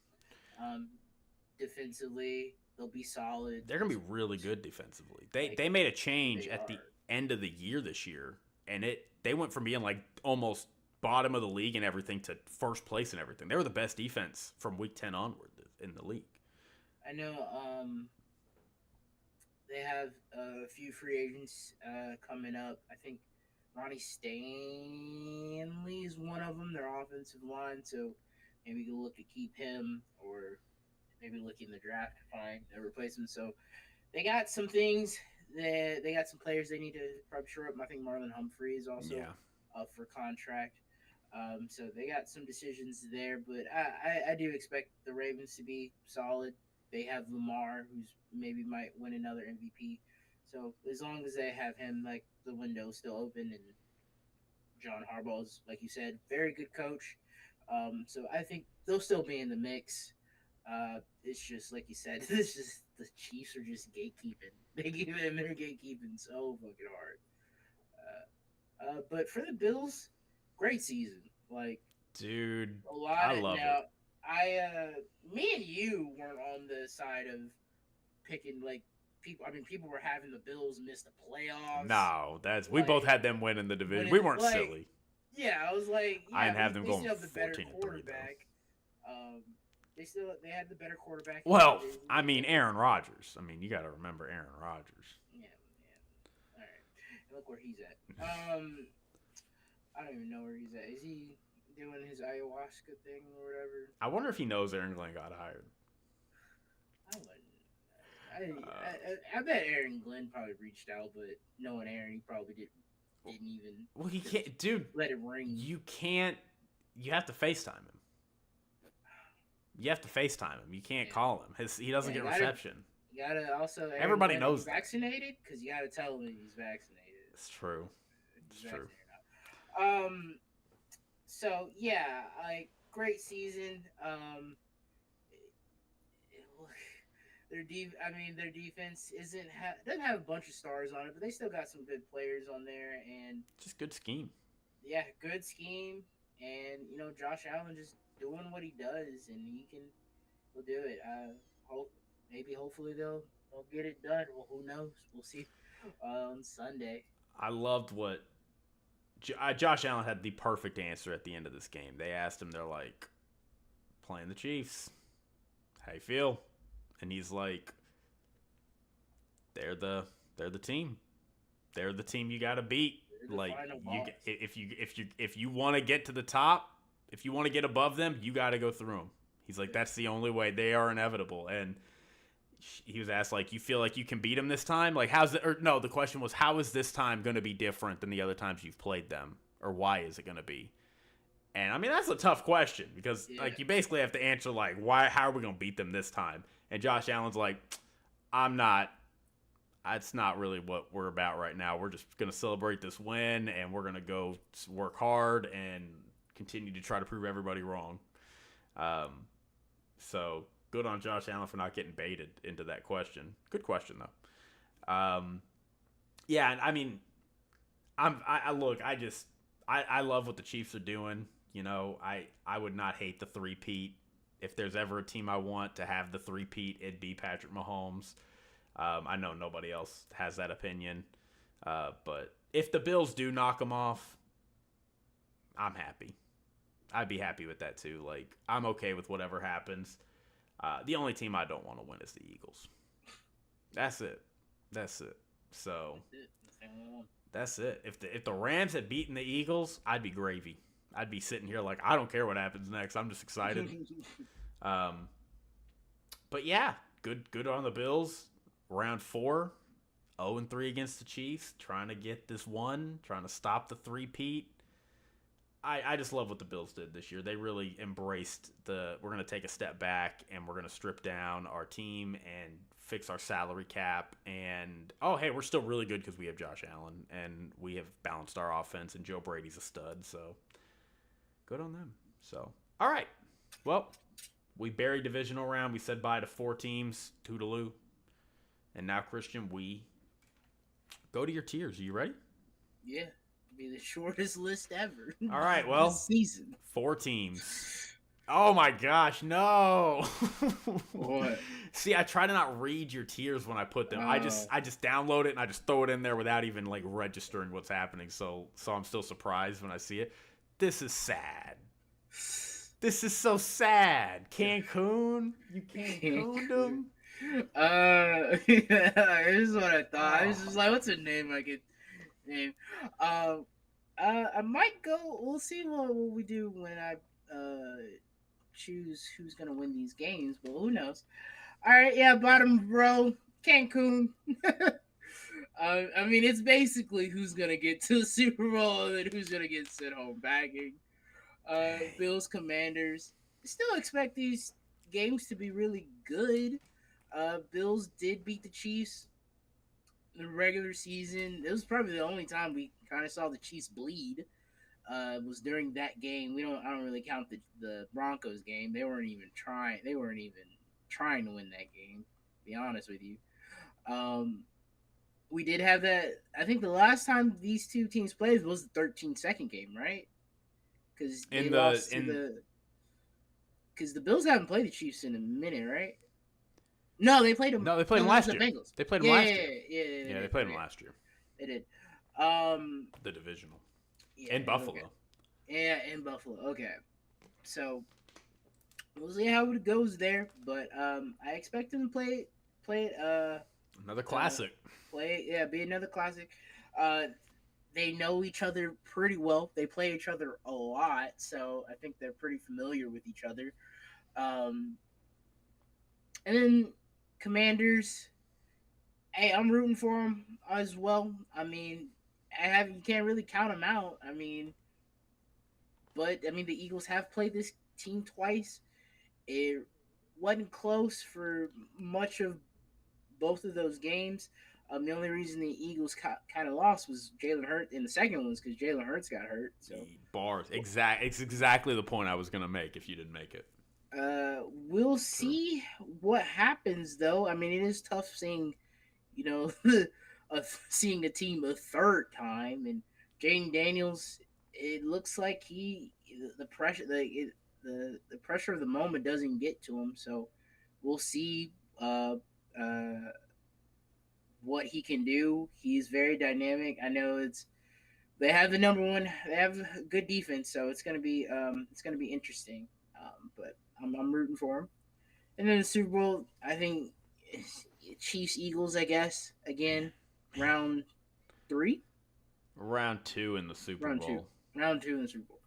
Defensively, they'll be solid. They're gonna be really good defensively. They made a change at the end of the year this year, and they went from being like almost bottom of the league and everything to first place and everything. They were the best defense from week 10 onward in the league. I know they have a few free agents coming up. I think Ronnie Stanley is one of them, their offensive line, so maybe you can look to keep him, or maybe look in the draft to find a replacement. So they got some things. They got some players they need to probably shore up. I think Marlon Humphrey is also up for contract. So they got some decisions there, but I do expect the Ravens to be solid. They have Lamar, who's maybe might win another MVP. So as long as they have him, like, the window's still open, and John Harbaugh's, like you said, very good coach. So I think they'll still be in the mix. It's just like you said, it's just the Chiefs are just gatekeeping. They're gatekeeping so fucking hard. But for the Bills, great season. Like, dude, a lot. I love it. Me and you weren't on the side of picking, like, people. I mean, people were having the Bills miss the playoffs. No, we both had them winning the division. We weren't silly. Yeah, I was like, I didn't have them going still have the better 14-3 quarterback. They had the better quarterback. Well, I mean, Aaron Rodgers. I mean, you got to remember Aaron Rodgers. Yeah. All right, look where he's at. I don't even know where he's at. Is he doing his ayahuasca thing or whatever? I wonder if he knows Aaron Glenn got hired. I wouldn't. I bet Aaron Glenn probably reached out, but knowing Aaron, he probably didn't even. Well, he can't, dude. Let it ring. You can't. You have to FaceTime him. You have to FaceTime him. You can't call him. He doesn't get reception. You gotta also. Everybody knows that. Vaccinated, because you gotta tell him he's vaccinated. It's true. It's true. So yeah, great season. Their defense doesn't have a bunch of stars on it, but they still got some good players on there, and just good scheme. Yeah, good scheme, and Josh Allen just doing what he does, and he'll do it. Hopefully they'll get it done. Well, who knows? We'll see on Sunday. I loved what Josh Allen had the perfect answer at the end of this game. They asked him, they're like, playing the Chiefs, how you feel? And he's like, they're the team. They're the team you got to beat. Like, if you want to get to the top, if you want to get above them, you got to go through them. He's like, that's the only way. They are inevitable. And he was asked, like, you feel like you can beat them this time? Like, the question was, how is this time going to be different than the other times you've played them? Or why is it going to be? And, I mean, that's a tough question because, like, you basically have to answer, like, how are we going to beat them this time? And Josh Allen's like, that's not really what we're about right now. We're just going to celebrate this win, and we're going to go work hard and continue to try to prove everybody wrong. So good on Josh Allen for not getting baited into that question. Good question, though. Yeah, I mean, I love what the Chiefs are doing. I would not hate the three-peat. If there's ever a team I want to have the three-peat, it'd be Patrick Mahomes. I know nobody else has that opinion. But if the Bills do knock them off, I'm happy. I'd be happy with that too. Like, I'm okay with whatever happens. The only team I don't want to win is the Eagles. That's it. So that's it. If the Rams had beaten the Eagles, I'd be gravy. I'd be sitting here like, I don't care what happens next. I'm just excited. But yeah, good on the Bills. Round 4, 0-3 against the Chiefs, trying to get this one, trying to stop the three-peat. I just love what the Bills did this year. They really embraced we're going to take a step back and we're going to strip down our team and fix our salary cap. And, oh, hey, we're still really good because we have Josh Allen and we have balanced our offense and Joe Brady's a stud. So, good on them. So, all right. Well, we buried divisional round. We said bye to 4 teams, toodaloo. And now, Christian, we go to your tiers. Are you ready? Yeah. Be the shortest list ever. All right, well, this season. 4 teams. Oh my gosh, no. What? See, I try to not read your tiers when I put them. I just download it and I just throw it in there without even like registering what's happening. So I'm still surprised when I see it. This is sad. This is so sad. Cancun, you Cancun'd them. Here's what I thought. I was just like, what's a name I could name? I might go. We'll see what we do when I choose who's gonna win these games, but who knows? All right, yeah, bottom row, Cancun. I mean, it's basically who's gonna get to the Super Bowl and then who's gonna get sent home bagging. Bills, Commanders. Still expect these games to be really good. Bills did beat the Chiefs in the regular season. It was probably the only time we kind of saw the Chiefs bleed. Was during that game. I don't really count the Broncos game. They weren't even trying to win that game, to be honest with you. We did have that. I think the last time these two teams played was the 13-second game, right? Because the Bills haven't played the Chiefs in a minute, right? No, they played them. No, they played them last year. Bengals. They played them last year. Yeah, they played them last year. They did. The divisional. Yeah, in Buffalo. Okay. Yeah, in Buffalo. Okay. So we'll see how it goes there, but I expect them to play it. Another classic. Be another classic. They know each other pretty well. They play each other a lot, so I think they're pretty familiar with each other. And then Commanders. Hey, I'm rooting for them as well. I mean, you can't really count them out. But the Eagles have played this team twice. It wasn't close for much of both of those games. The only reason the Eagles kind of lost was Jalen Hurts in the second one was because Jalen Hurts got hurt. So bars, it's exactly the point I was gonna make if you didn't make it. We'll see what happens though. It is tough seeing, seeing the team a third time, and Jaden Daniels. It looks like the pressure the pressure of the moment doesn't get to him. So we'll see what he can do. He's very dynamic. I know they have the number one. They have good defense, so it's gonna be interesting. But I'm rooting for him. And then the Super Bowl, I think Chiefs Eagles. I guess again, round 3. Round 2 in the Super Bowl. Round 2 in the Super Bowl.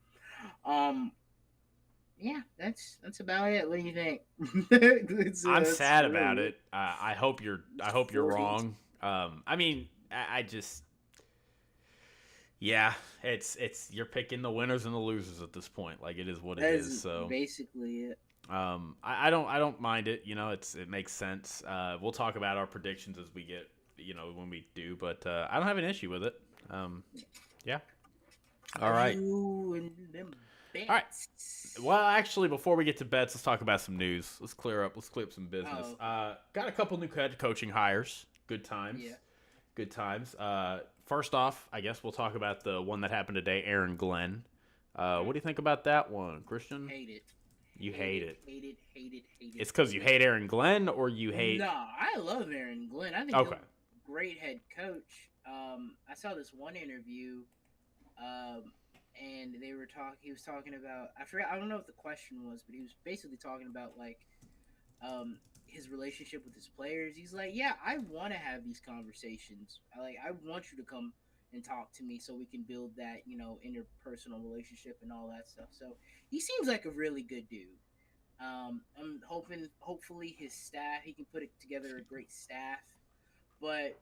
Yeah, that's about it. What do you think? I'm sad about it. I hope you're wrong. It's you're picking the winners and the losers at this point. Like it is what it is. So basically it. I don't mind it. It makes sense. We'll talk about our predictions as we get when we do, but I don't have an issue with it. Yeah. All right. All right. Well, actually, before we get to bets, let's talk about some news. Let's clear up some business. Got a couple new head coaching hires. Good times. Yeah. Good times. First off, I guess we'll talk about the one that happened today, Aaron Glenn. What do you think about that one, Christian? Hate it. You hate it. Hate it. It's because you hate Aaron Glenn, or you hate? No, I love Aaron Glenn. I think he's a great head coach. I saw this one interview, and they were talking. He was talking about. I forgot. I don't know what the question was, but he was basically talking about like, his relationship with his players. He's like, yeah, I want to have these conversations. I want you to come and talk to me so we can build that, interpersonal relationship and all that stuff. So he seems like a really good dude. I'm hopefully his staff, he can put it together a great staff. But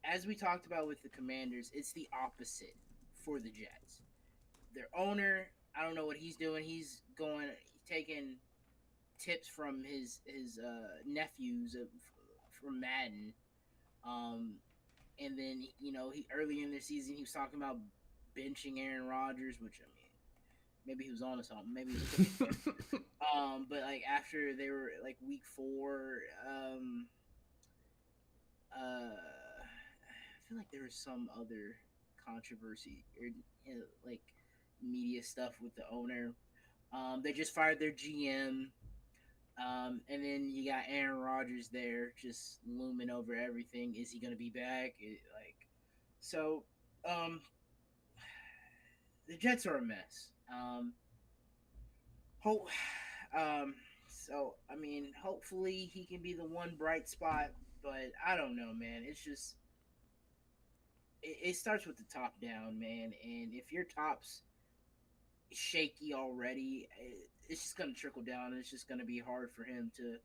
as we talked about with the Commanders, it's the opposite for the Jets. Their owner, I don't know what he's doing. He's taking tips from his nephews from Madden. And then, he earlier in the season, he was talking about benching Aaron Rodgers, which, I mean, maybe he was on to something. Maybe he was but, like, after they were, like, week 4, I feel like there was some other controversy or, like, media stuff with the owner. They just fired their GM. And then you got Aaron Rodgers there just looming over everything. Is he going to be back? The Jets are a mess. I mean, hopefully he can be the one bright spot, but I don't know, man. It's just, it starts with the top down, man. And if your top's shaky already, it's just going to trickle down, and it's just going to be hard for him to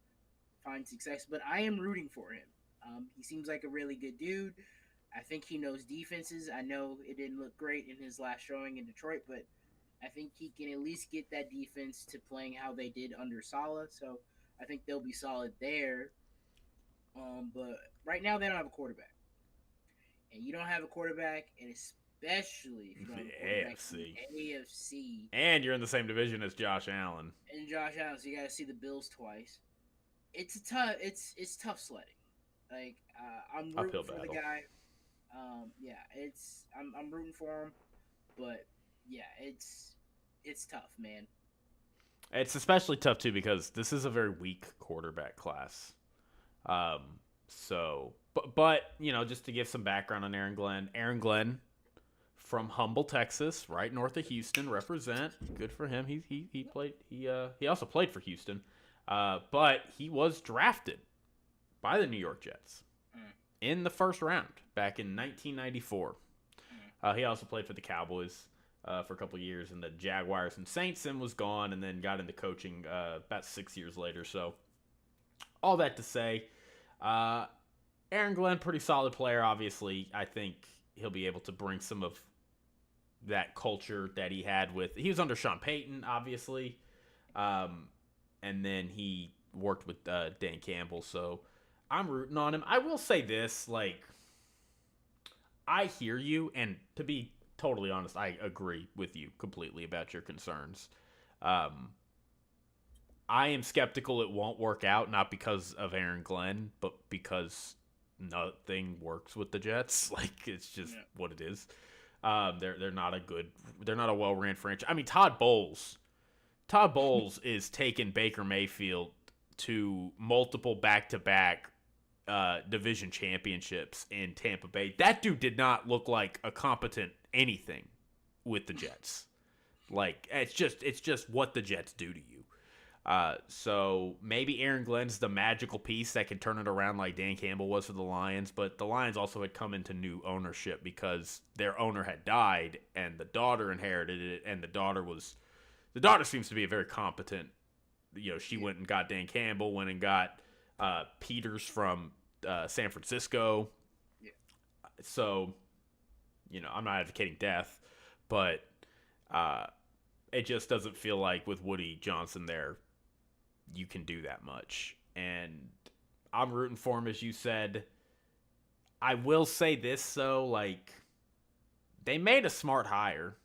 find success. But I am rooting for him. He seems like a really good dude. I think he knows defenses. I know it didn't look great in his last showing in Detroit, but I think he can at least get that defense to playing how they did under Saleh. So I think they'll be solid there. But right now they don't have a quarterback. And you don't have a quarterback, and especially if you don't have a quarterback in the AFC. And you're in the same division as Josh Allen. And Josh Allen, so you got to see the Bills twice. It's tough sledding. Like, I'm rooting for the guy. I'm rooting for him, but yeah, it's tough, man. It's especially tough too because this is a very weak quarterback class. But just to give some background on Aaron Glenn from Humble, Texas, right north of Houston, represent. Good for him. He played. He also played for Houston, but he was drafted by the New York Jets in the first round back in 1994. He also played for the Cowboys for a couple of years, and the Jaguars and Saints, and was gone, and then got into coaching about 6 years later. So all that to say, Aaron Glenn, pretty solid player. Obviously, I think he'll be able to bring some of that culture that he had he was under Sean Payton, obviously. And then he worked with Dan Campbell. So I'm rooting on him. I will say this, I hear you. And to be totally honest, I agree with you completely about your concerns. I am skeptical it won't work out, not because of Aaron Glenn, but because nothing works with the Jets. It's just what it is. They're not a well-ran franchise. I mean, Todd Bowles is taking Baker Mayfield to multiple back-to-back division championships in Tampa Bay. That dude did not look like a competent anything with the Jets. It's just what the Jets do to you. So maybe Aaron Glenn's the magical piece that can turn it around like Dan Campbell was for the Lions, but the Lions also had come into new ownership because their owner had died and the daughter inherited it, and the daughter seems to be a very competent, she went and got Dan Campbell, went and got Peters from San Francisco. Yeah. So, I'm not advocating death, but it just doesn't feel like with Woody Johnson there, you can do that much. And I'm rooting for him, as you said. I will say this, though, they made a smart hire.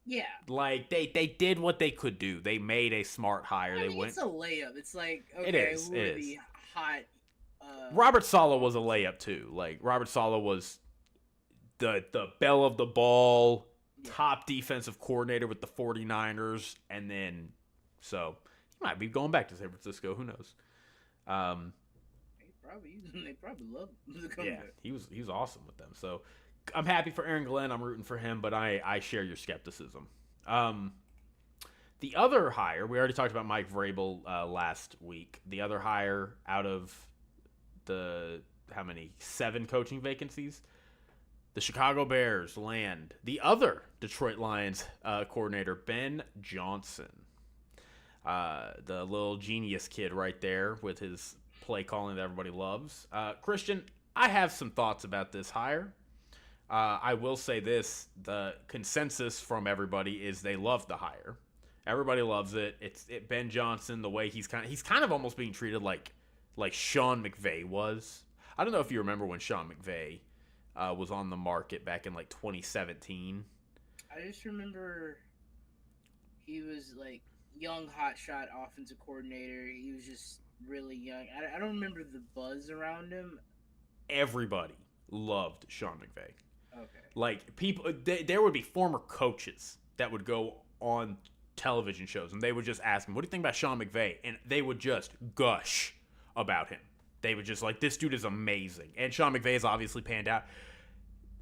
Yeah. They did what they could do. They made a smart hire. It's a layup. It's okay, it is. The hot... Robert Saleh was a layup, too. Robert Saleh was the belle of the ball, top defensive coordinator with the 49ers, and then so he might be going back to San Francisco. Who knows? They probably love him to come back. He was awesome with them. So I'm happy for Aaron Glenn. I'm rooting for him, but I share your skepticism. The other hire, we already talked about Mike Vrabel last week. The other hire out of the, 7 coaching vacancies? The Chicago Bears land the other Detroit Lions coordinator, Ben Johnson. The little genius kid right there with his play calling that everybody loves. Christian, I have some thoughts about this hire. I will say this, the consensus from everybody is they love the hire. Everybody loves it. It's Ben Johnson, the way he's kind of almost being treated like Sean McVay was. I don't know if you remember when Sean McVay was on the market back in 2017. I just remember he was young hotshot offensive coordinator. He was just really young. I don't remember the buzz around him. Everybody loved Sean McVay. Okay. People, there would be former coaches that would go on television shows and they would just ask him, "What do you think about Sean McVay?" And they would just gush about him. They would just this dude is amazing. And Sean McVay has obviously panned out.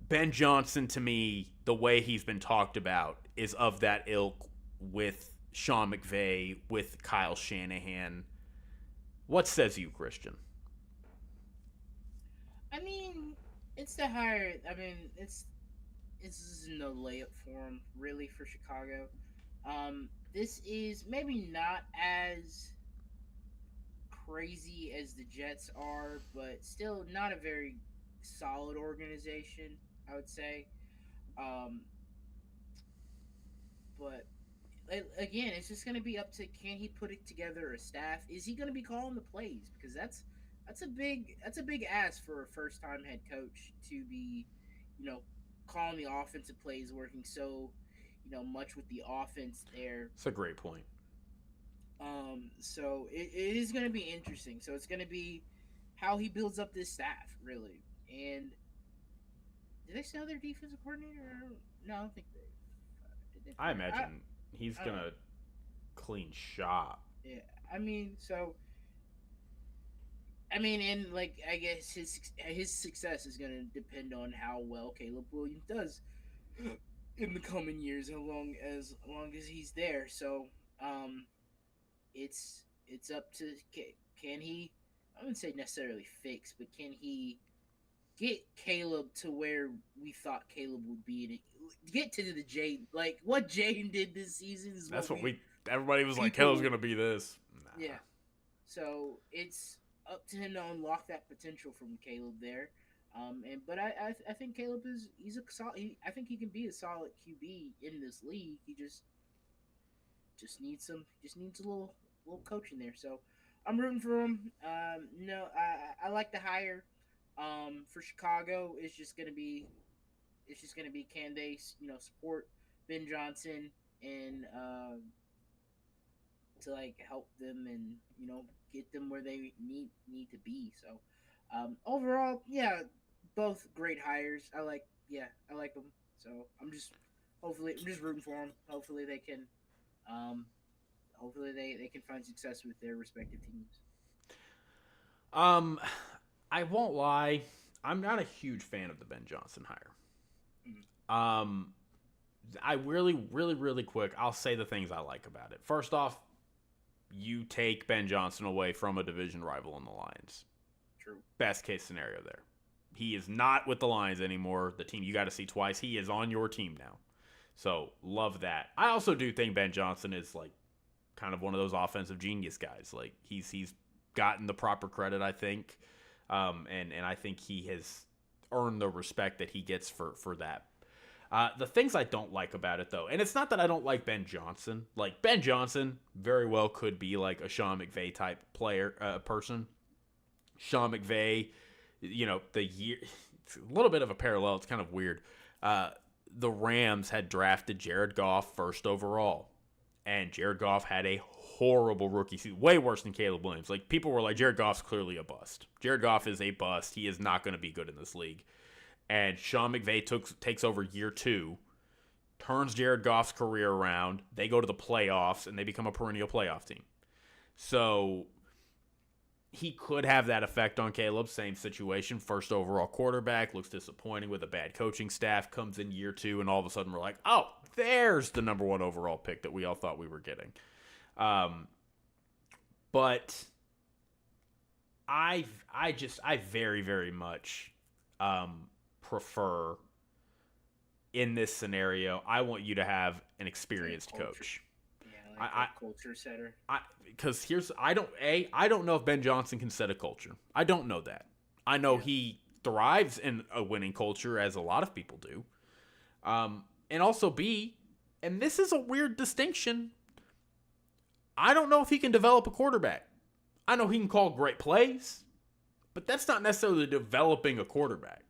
Ben Johnson, to me, the way he's been talked about is of that ilk with Sean McVay, with Kyle Shanahan. What says you, Christian? I mean, it's the hire. I mean, it's no layup for him, really, for Chicago. This is maybe not as crazy as the Jets are, but still not a very solid organization, I would say. But again, it's just going to be up to, can he put it together a staff? Is he going to be calling the plays? Because that's a big ask for a first time head coach to be, calling the offensive plays, working so much with the offense there. It's a great point. So it is going to be interesting. So it's going to be how he builds up this staff, really. And did they sell their defensive coordinator? No, I don't think they. I imagine he's gonna clean shop. Yeah, and I guess his success is gonna depend on how well Caleb Williams does in the coming years, as long as he's there. So, it's up to, can he? I wouldn't say necessarily fix, but can he get Caleb to where we thought Caleb would be, and get to the Jaden, what Jaden did this season is that's what everybody was like, Caleb's gonna be this. Nah. Yeah. So it's up to him to unlock that potential from Caleb there. But I think Caleb he's a solid. I think he can be a solid QB in this league. He just needs a little coaching there. So I'm rooting for him. I like the hire. For Chicago, it's just gonna be can they support Ben Johnson and to help them and get them where they need to be. So overall, yeah, both great hires. I like them. So I'm just rooting for them. Hopefully they can they can find success with their respective teams. I won't lie, I'm not a huge fan of the Ben Johnson hire. I really quick, I'll say the things I like about it. First off, you take Ben Johnson away from a division rival in the Lions. True. Best case scenario there. He is not with the Lions anymore. The team you got to see twice. He is on your team now. So, love that. I also do think Ben Johnson is kind of one of those offensive genius guys. He's gotten the proper credit, I think. And I think he has earned the respect that he gets for that. The things I don't like about it, though, and it's not that I don't like Ben Johnson. Ben Johnson very well could be a Sean McVay type person. Sean McVay, the year, it's a little bit of a parallel. It's kind of weird. The Rams had drafted Jared Goff first overall, and Jared Goff had a horrible rookie season, way worse than Caleb Williams. People were like, Jared Goff's clearly a bust. Jared Goff is a bust. He is not going to be good in this league. And Sean McVay takes over year 2, turns Jared Goff's career around. They go to the playoffs, and they become a perennial playoff team. So he could have that effect on Caleb. Same situation. First overall quarterback, looks disappointing with a bad coaching staff, comes in year 2, and all of a sudden we're like, oh, there's the number 1 overall pick that we all thought we were getting. But I very, very much prefer in this scenario, I want you to have an experienced coach. Yeah, like a culture setter. Because I don't know if Ben Johnson can set a culture. I don't know that. I know he thrives in a winning culture, as a lot of people do. And also B, and this is a weird distinction, I don't know if he can develop a quarterback. I know he can call great plays, but that's not necessarily developing a quarterback.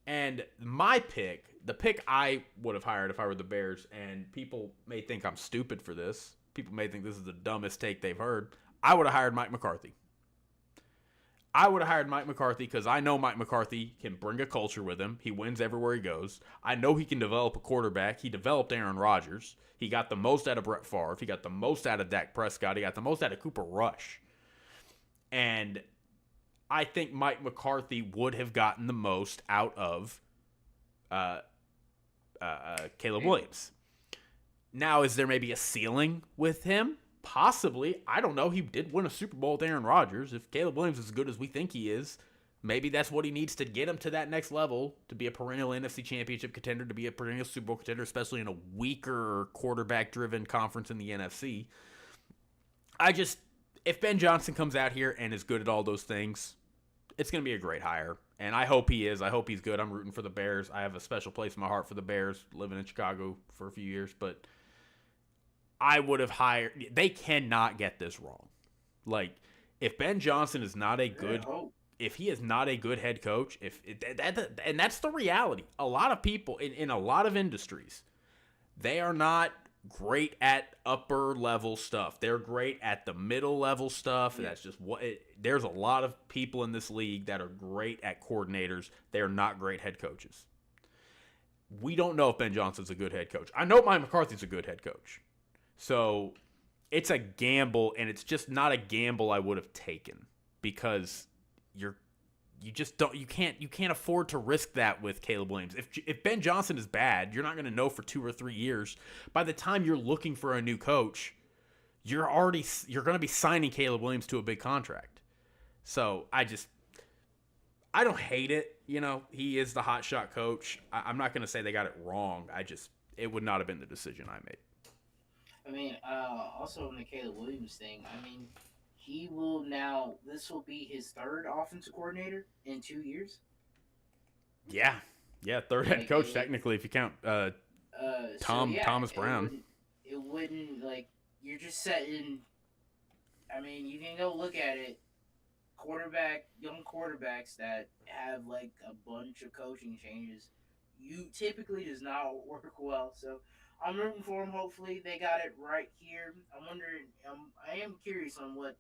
And my pick, the pick I would have hired if I were the Bears, and people may think I'm stupid for this. People may think this is the dumbest take they've heard. I would have hired Mike McCarthy. I would have hired Mike McCarthy because I know Mike McCarthy can bring a culture with him. He wins everywhere he goes. I know he can develop a quarterback. He developed Aaron Rodgers. He got the most out of Brett Favre. He got the most out of Dak Prescott. He got the most out of Cooper Rush. And I think Mike McCarthy would have gotten the most out of Caleb Williams. Now, is there maybe a ceiling with him? Possibly. I don't know. He did win a Super Bowl with Aaron Rodgers. If Caleb Williams is as good as we think he is, maybe that's what he needs to get him to that next level, to be a perennial NFC Championship contender, to be a perennial Super Bowl contender, especially in a weaker quarterback-driven conference in the NFC. If Ben Johnson comes out here and is good at all those things, it's going to be a great hire. And I hope he is. I hope he's good. I'm rooting for the Bears. I have a special place in my heart for the Bears, living in Chicago for a few years, but I would have hired. They cannot get this wrong. Like, if Ben Johnson is not a good, if he is not a good head coach, and that's the reality. A lot of people in a lot of industries, they are not great at upper level stuff. They're great at the middle level stuff. And that's just there's a lot of people in this league that are great at coordinators. They are not great head coaches. We don't know if Ben Johnson's a good head coach. I know Mike McCarthy's a good head coach. So it's a gamble, and it's just not a gamble I would have taken because you can't afford to risk that with Caleb Williams. If Ben Johnson is bad, you're not going to know for 2 or 3 years. By the time you're looking for a new coach, you're going to be signing Caleb Williams to a big contract. So I don't hate it. You know, he is the hotshot coach. I'm not going to say they got it wrong. It would not have been the decision I made. I mean, also on the Caleb Williams thing, I mean, this will be his 3rd offensive coordinator in 2 years. Yeah, 3rd head coach technically if you count Thomas Brown. It wouldn't you're just setting. I mean, you can go look at it. Young quarterbacks that have a bunch of coaching changes, typically does not work well. So I'm rooting for him. Hopefully they got it right here. I'm wondering. I am curious on what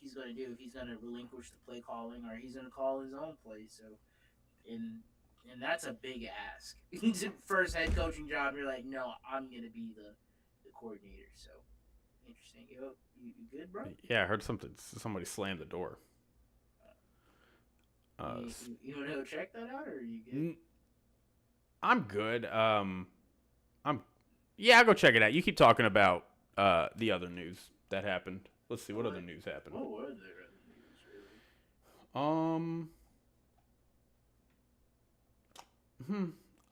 he's going to do. If he's going to relinquish the play calling, or he's going to call his own plays. So, and that's a big ask. First head coaching job. You're like, no, I'm going to be the coordinator. So interesting. You good, bro? Yeah, I heard somebody slammed the door. You want to go check that out, or are you good? I'm good. I'll go check it out. You keep talking about the other news that happened. Let's see what other news happened. What were there other news, really?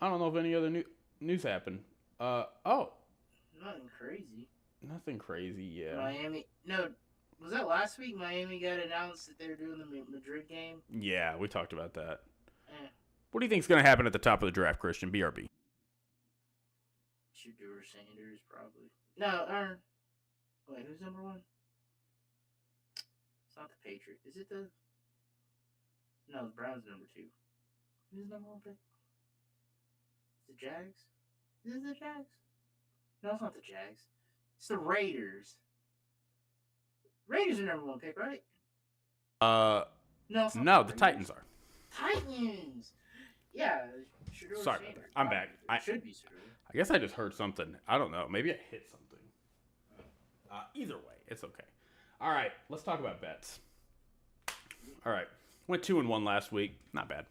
I don't know if any other news happened. Nothing crazy. Nothing crazy. Yeah. Miami. No, was that last week? Miami got announced that they were doing the Madrid game. Yeah, we talked about that. What do you think is going to happen at the top of the draft, Christian? BRB. Shedeur Sanders, probably. No, wait, who's number 1? It's not the Patriots. Is it the... No, the Browns number 2. Who's the number 1 pick? The Jags? Is it the Jags? No, it's not the Jags. It's the Raiders. Raiders are number 1 pick, right? No, the Titans are. Titans! Yeah, Shador Sorry, Sanders. I'm back. It should be Shador. I guess I just heard something. I don't know. Maybe I hit something. Either way, it's okay. All right, let's talk about bets. All right, went 2-1 last week. Not bad.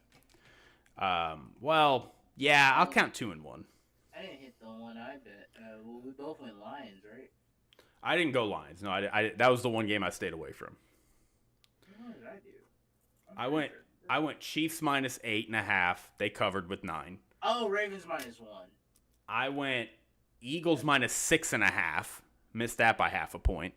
Well, yeah, I'll count 2-1. I didn't hit the one I bet. Well, we both went Lions, right? I didn't go Lions. No, I that was the one game I stayed away from. What did I do? I went Chiefs minus 8.5. They covered with 9. Oh, Ravens minus 1. I went Eagles minus 6.5. Missed that by half a point.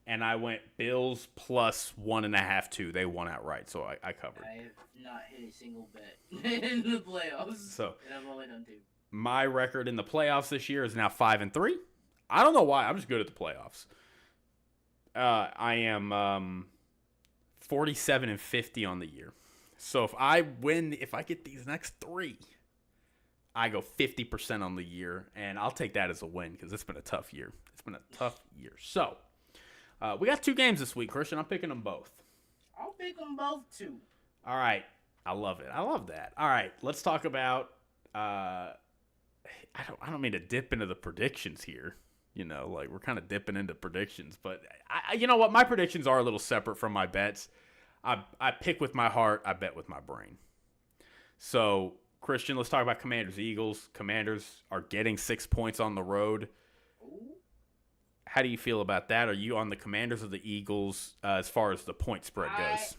And I went Bills plus 1.5 too. They won outright, so I covered. I have not hit a single bet in the playoffs. So and I've only done 2. my record in the playoffs this year is now 5-3. I don't know why. I'm just good at the playoffs. I am 47-50 on the year. So if I get these next 3, I go 50% on the year, and I'll take that as a win because it's been a tough year. So we got 2 games this week, Christian. I'm picking them both. I'll pick them both too. All right. I love it. I love that. All right. Let's talk about I don't mean to dip into the predictions here. You know, like we're kind of dipping into predictions, but you know what? My predictions are a little separate from my bets. I pick with my heart. I bet with my brain. So, Christian, let's talk about Commanders-Eagles. Commanders are getting 6 points on the road. Ooh. How do you feel about that? Are you on the Commanders or the Eagles as far as the point spread goes?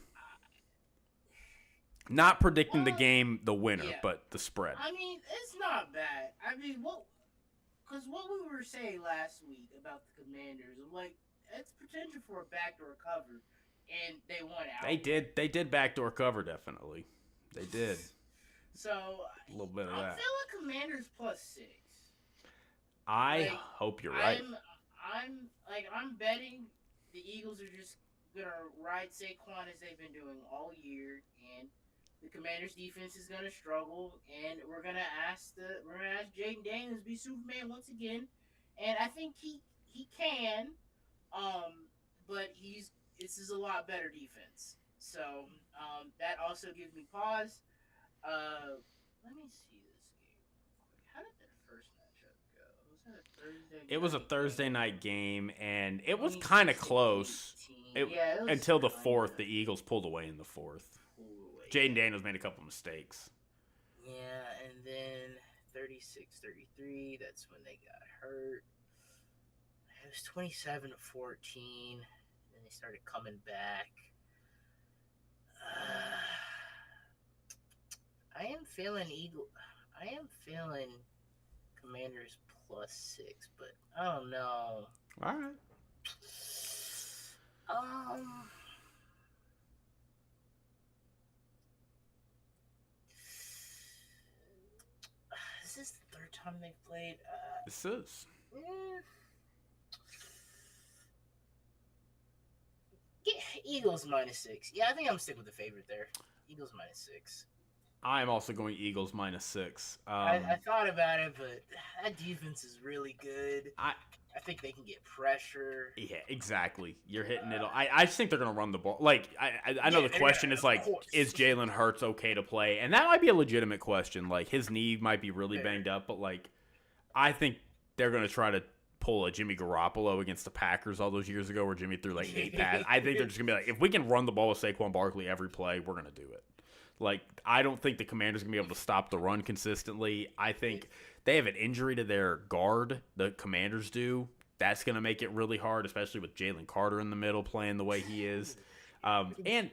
Not predicting the game, the winner, but the spread. I mean, it's not bad. I mean, because what we were saying last week about the Commanders, like, it's potential for a backdoor cover, and they won out. They did backdoor cover, definitely. They did. So, A little bit of I'm that. feeling Commanders plus 6. I hope you're right. I'm betting the Eagles are just gonna ride Saquon as they've been doing all year, and the Commanders defense is gonna struggle, and we're gonna ask Jaden Daniels to be Superman once again, and I think he can, but this is a lot better defense. So that also gives me pause. Let me see this game. How did that first matchup go? Was that a Thursday? It was a Thursday night game, and it was kind of close. It was Until the 4th, the Eagles pulled away in the 4th. Jaden Daniels made a couple mistakes. Yeah, and then 36-33, that's when they got hurt. It was 27-14, and they started coming back. I am feeling Commanders plus 6, but I don't know. All right. Is this the third time they've played? This is. Eagles minus 6. Yeah, I think I'm sticking with the favorite there. Eagles minus 6. I'm also going Eagles minus 6. I thought about it, but that defense is really good. I think they can get pressure. Yeah, exactly. You're hitting it. I just think they're going to run the ball. Like, I know the question is, like, is Jalen Hurts okay to play? And that might be a legitimate question. Like, his knee might be really banged up, but, like, I think they're going to try to pull a Jimmy Garoppolo against the Packers all those years ago where Jimmy threw, like, 8 passes. I think they're just going to be like, if we can run the ball with Saquon Barkley every play, we're going to do it. Like, I don't think the Commanders are going to be able to stop the run consistently. I think they have an injury to their guard, the Commanders do. That's going to make it really hard, especially with Jalen Carter in the middle playing the way he is. And,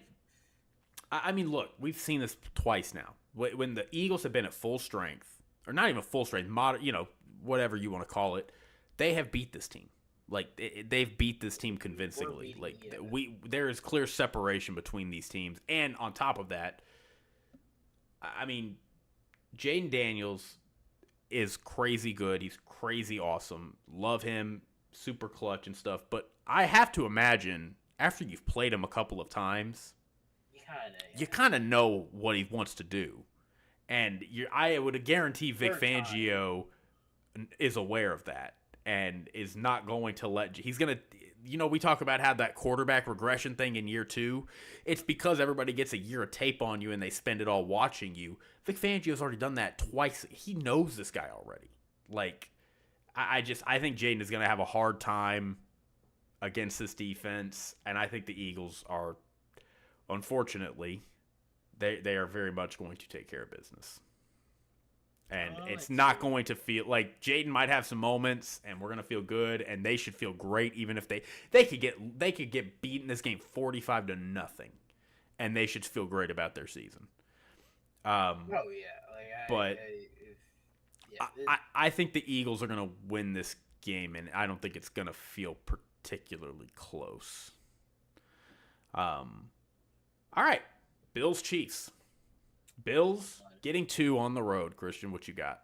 I mean, look, we've seen this twice now. When the Eagles have been at full strength, or not even full strength, whatever you want to call it, they have beat this team. Like, they've beat this team convincingly. There is clear separation between these teams. And on top of that, I mean, Jaden Daniels is crazy good. He's crazy awesome. Love him. Super clutch and stuff. But I have to imagine, after you've played him a couple of times, you kind of know what he wants to do. And I would guarantee Vic Fangio is aware of that and is not going to he's going to, we talk about how that quarterback regression thing in year 2. It's because everybody gets a year of tape on you and they spend it all watching you. Vic Fangio's already done that twice. He knows this guy already. Like, I think Jaden is going to have a hard time against this defense, and I think the Eagles are, unfortunately, they are very much going to take care of business. And it's not going to feel like Jaden might have some moments, and we're going to feel good, and they should feel great, even if they could get beaten this game 45-0, and they should feel great about their season. I think the Eagles are going to win this game, and I don't think it's going to feel particularly close. All right, Bills Chiefs. Bills getting 2 on the road. Christian, what you got?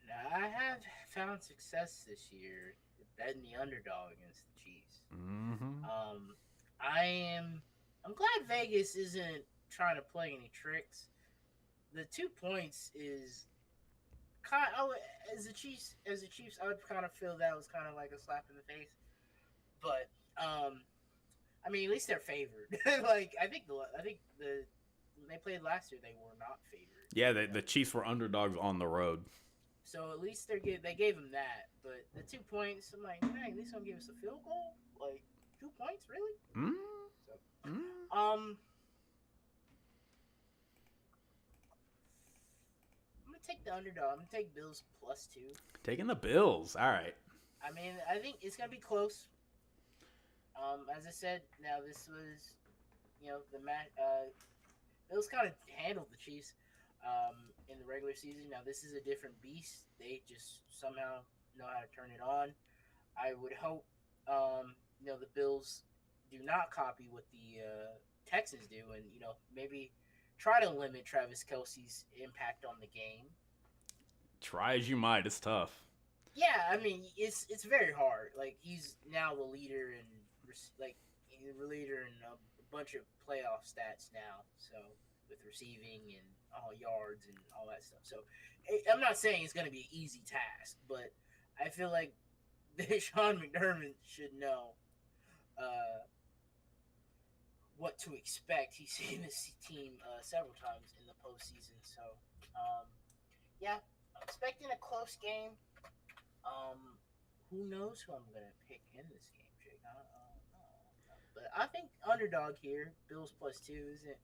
Now, I have found success this year betting the underdog against the Chiefs. Mm-hmm. I'm glad Vegas isn't trying to play any tricks. The 2 points is kind of, as the Chiefs, I would kind of feel that was kind of like a slap in the face. But I mean, at least they're favored. Like I think when they played last year, they were not favored. Yeah, the Chiefs were underdogs on the road. So at least they gave them that. But the 2 points, I'm like, dang, at least gonna give us a field goal. Like 2 points, really? I'm gonna take the underdog. I'm gonna take Bills +2. Taking the Bills. All right. I mean, I think it's gonna be close. As I said, now this was, the match. Bills kind of handled the Chiefs in the regular season. Now this is a different beast. They just somehow know how to turn it on. I would hope, the Bills do not copy what the Texans do, and maybe try to limit Travis Kelce's impact on the game. Try as you might, it's tough. Yeah, I mean it's very hard. Like he's now the leader in a bunch of playoff stats now. So with receiving and all yards and all that stuff. So I'm not saying it's going to be an easy task, but I feel like Sean McDermott should know what to expect. He's seen this team several times in the postseason. So yeah, I'm expecting a close game. Who knows who I'm going to pick in this game, Jake? I don't know. But I think underdog here, Bills +2 isn't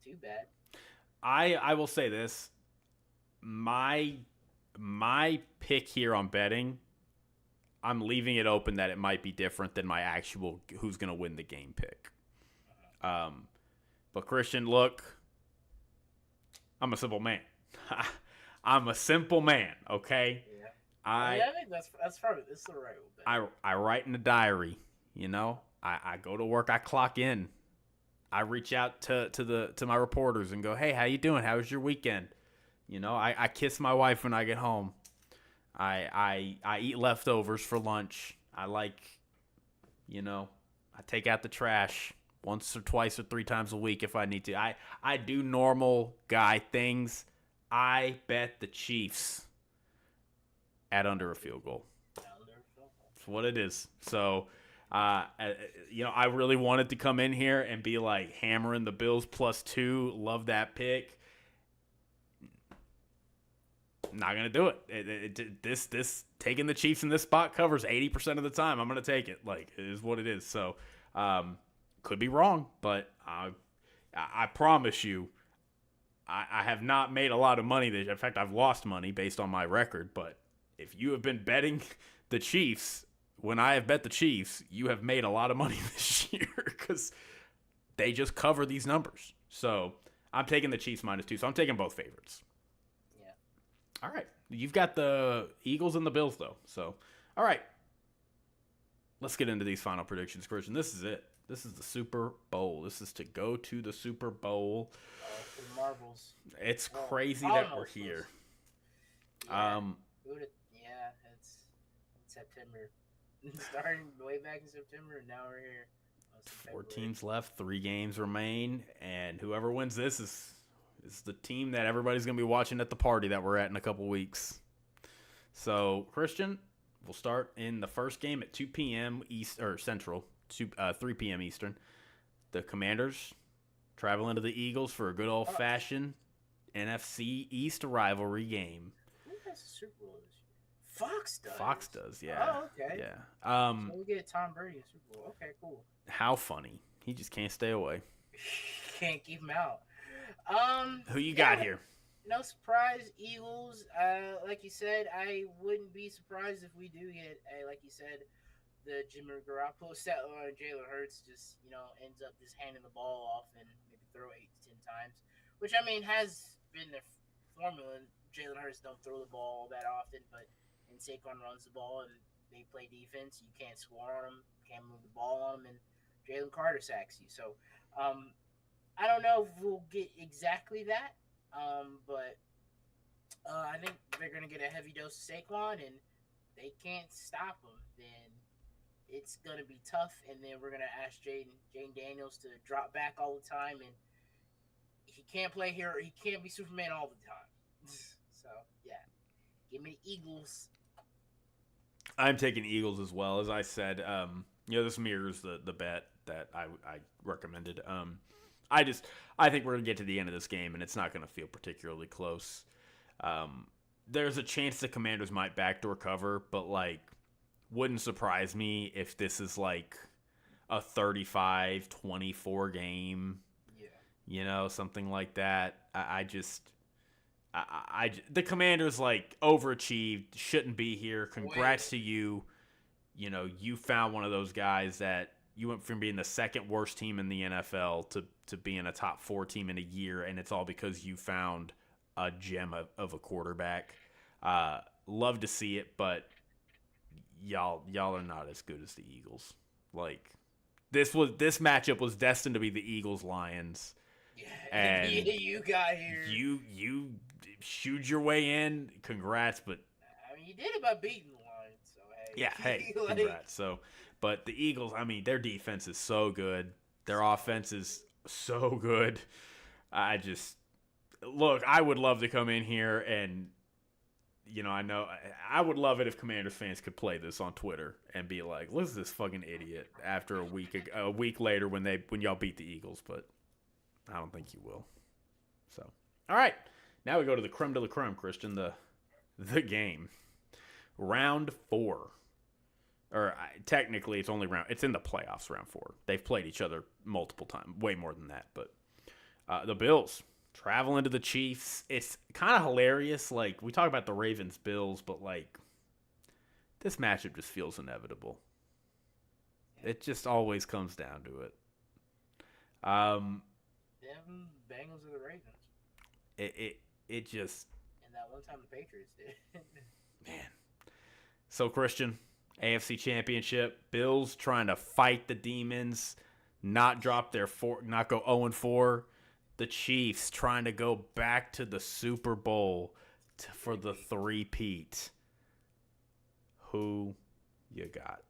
too bad. I will say this. My pick here on betting, I'm leaving it open that it might be different than my actual who's going to win the game pick. But Christian, look, I'm a simple man. I'm a simple man, okay? Yeah. I think that's probably this is the right one. I write in a diary, I go to work, I clock in. I reach out to my reporters and go, "Hey, how you doing? How was your weekend?" I kiss my wife when I get home. I eat leftovers for lunch. I take out the trash once or twice or 3 times a week if I need to. I do normal guy things. I bet the Chiefs at under a field goal. That's what it is. So, I really wanted to come in here and be like hammering the Bills +2. Love that pick. Not gonna do it. This taking the Chiefs in this spot covers 80% of the time. I'm gonna take it. Like it is what it is. So, could be wrong, but I promise you, I have not made a lot of money. In fact, I've lost money based on my record. But if you have been betting the Chiefs, when I have bet the Chiefs, you have made a lot of money this year because they just cover these numbers. So I'm taking the Chiefs -2. So I'm taking both favorites. Yeah. All right. You've got the Eagles and the Bills, though. So, all right. Let's get into these final predictions, Christian. This is it. This is the Super Bowl. This is to go to the Super Bowl. For the Marbles. It's crazy that we're here. Yeah. It's September. Starting way back in September, and now we're here. 4 teams left, 3 games remain, and whoever wins this is the team that everybody's going to be watching at the party that we're at in a couple weeks. So, Christian, We'll start in the first game at 2 p.m. East or Central, 3 p.m. Eastern. The Commanders travel into the Eagles for a good old-fashioned NFC East rivalry game. Who has the Super Bowl this year? Fox does. Fox does, yeah. Oh, okay. Yeah. So we'll get Tom Brady in Super Bowl. Okay, cool. How funny. He just can't stay away. Can't keep him out. Who you got here? No surprise, Eagles. Like you said, I wouldn't be surprised if we do get, like you said, the Jimmy Garoppolo stat line. Jalen Hurts just, ends up just handing the ball off and maybe throw 8 to 10 times, which, I mean, has been the formula. Jalen Hurts don't throw the ball that often, but Saquon runs the ball and they play defense. You can't score on them, can't move the ball on them, and Jalen Carter sacks you. So, I don't know if we'll get exactly that, but I think they're going to get a heavy dose of Saquon, and they can't stop them, then it's going to be tough, and then we're going to ask Jane Daniels to drop back all the time, and he can't play here. He can't be Superman all the time. So, yeah. Give me the Eagles. I'm taking Eagles as well. As I said, this mirrors the bet that I recommended. I think we're going to get to the end of this game, and it's not going to feel particularly close. There's a chance the Commanders might backdoor cover, but, wouldn't surprise me if this is, a 35-24 game. Yeah. Something like that. The Commanders, overachieved, shouldn't be here. Congrats to you. You found one of those guys that you went from being the second worst team in the NFL to being a top 4 team in a year, and it's all because you found a gem of a quarterback. Love to see it, but y'all are not as good as the Eagles. This matchup was destined to be the Eagles-Lions. Yeah, and you got here. You shooed your way in. Congrats, but I mean, you did it by beating the Lions, so hey. Yeah, hey, congrats. So, but the Eagles, I mean, their defense is so good. Their offense is so good. I would love to come in here and, I would love it if Commanders fans could play this on Twitter and be like, "Look at this fucking idiot." After a week later when y'all beat the Eagles, but I don't think you will. So, all right, now we go to the creme de la creme, Christian, the game, round 4. Or technically, it's in the playoffs, round 4. They've played each other multiple times, way more than that. But the Bills travel into the Chiefs. It's kind of hilarious. We talk about the Ravens-Bills, but, this matchup just feels inevitable. It just always comes down to it. Them Bengals or the Ravens. It just... And that one time the Patriots did. Man. So, Christian, AFC Championship, Bills trying to fight the demons, not go 0-4. The Chiefs trying to go back to the Super Bowl for the three-peat. Who you got?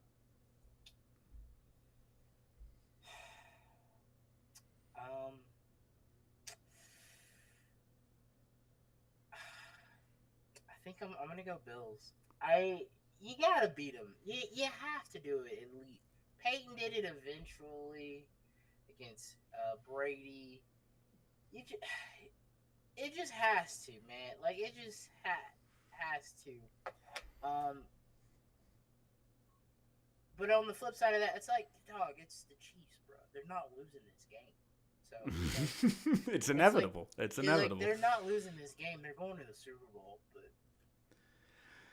I think I'm gonna go Bills. You gotta beat them. You have to do it at least. Peyton did it eventually against Brady. It just has to, man. It just has to. But on the flip side of that, it's it's the Chiefs, bro. They're not losing this game. So it's inevitable. It's inevitable. They're not losing this game. They're going to the Super Bowl, but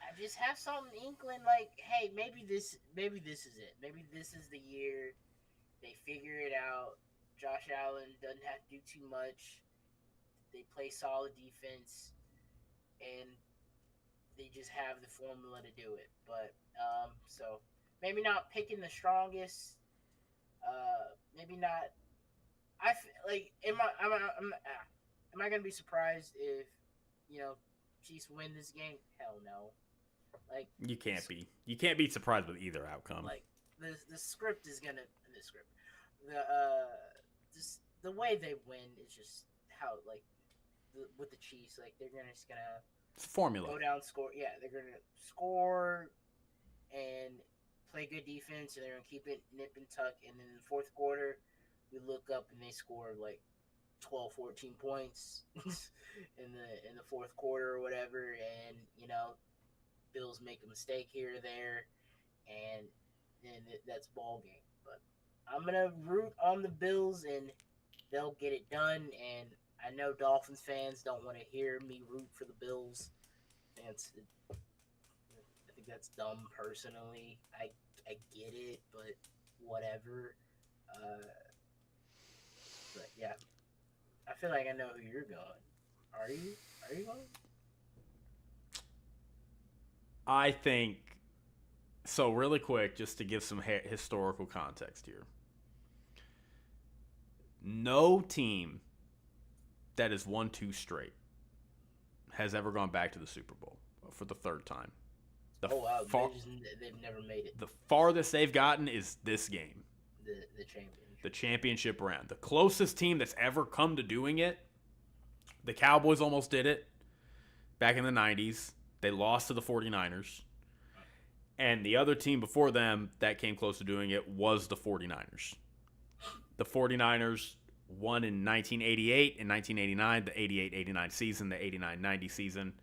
I just have some inkling, hey, maybe this is it. Maybe this is the year they figure it out. Josh Allen doesn't have to do too much. They play solid defense, and they just have the formula to do it. But so maybe not picking the strongest. Maybe not. Am I gonna be surprised if Chiefs win this game? Hell no. You can't be. You can't be surprised with either outcome. The script is gonna the way they win is just how with the Chiefs they're just gonna it's a formula. Go down, score. Yeah, they're gonna score and play good defense, and they're gonna keep it nip and tuck. And then in the fourth quarter, we look up and they score like 12, 14 points in the fourth quarter or whatever, and Bills make a mistake here or there, and then that's ball game. But I'm gonna root on the Bills, and they'll get it done. And I know Dolphins fans don't want to hear me root for the Bills. I think that's dumb. Personally, I get it, but whatever. But yeah, I feel like I know who you're going. Are you? Are you going? I think so. Really quick, just to give some historical context here. No team that has won 2 straight has ever gone back to the Super Bowl for the 3rd time. They've never made it. The farthest they've gotten is this game. The championship. The championship round. The closest team that's ever come to doing it, the Cowboys almost did it back in the 90s. They lost to the 49ers. And the other team before them that came close to doing it was the 49ers. The 49ers won in 1988 and 1989, the 88-89 season, the 89-90 season.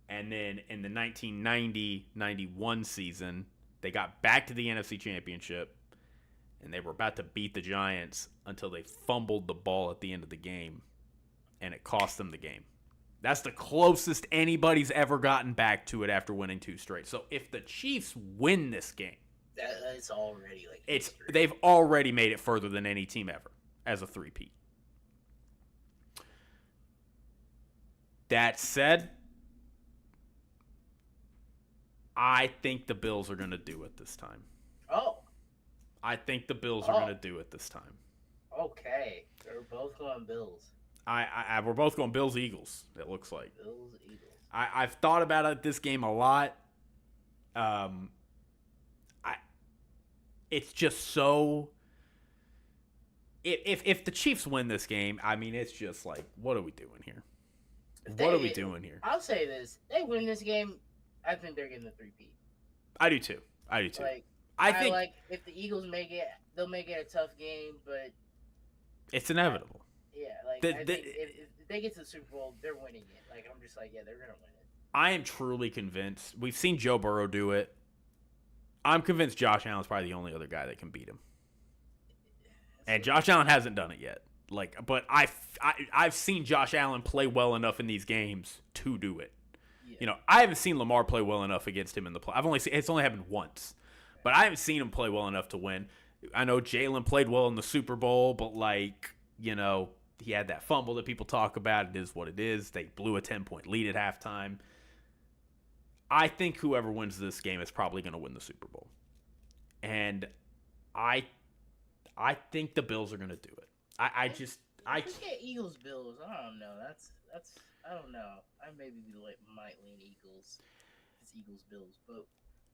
And then in the 1990-91 season, they got back to the NFC Championship, and they were about to beat the Giants until they fumbled the ball at the end of the game, and it cost them the game. That's the closest anybody's ever gotten back to it after winning 2 straight. So if the Chiefs win this game, it's already like they've already made it further than any team ever as a 3-peat. That said, I think the Bills are going to do it this time. Oh. I think the Bills are going to do it this time. Okay. They're both going Bills. We're both going Bills-Eagles, it looks like. Bills-Eagles. I've thought about this game a lot. It's just so... If the Chiefs win this game, I mean, it's just like, what are we doing here? What are we doing here? I'll say this. They win this game, I think they're getting the 3-peat. I do too. Like, I think like if the Eagles make it, they'll make it a tough game, but it's inevitable. Yeah, like I think if they get to the Super Bowl, they're winning it. Like I'm just like, yeah, they're gonna win it. I am truly convinced. We've seen Joe Burrow do it. I'm convinced Josh Allen's probably the only other guy that can beat him. And Josh Allen hasn't done it yet. But I've seen Josh Allen play well enough in these games to do it. Yeah. I haven't seen Lamar play well enough against him in the play. It's only happened once, but I haven't seen him play well enough to win. I know Jalen played well in the Super Bowl, but he had that fumble that people talk about. It is what it is. They blew a 10-point lead at halftime. I think whoever wins this game is probably going to win the Super Bowl, and I think the Bills are going to do it. I get Eagles Bills. I don't know. That's I don't know. I maybe might lean Eagles. It's Eagles Bills, but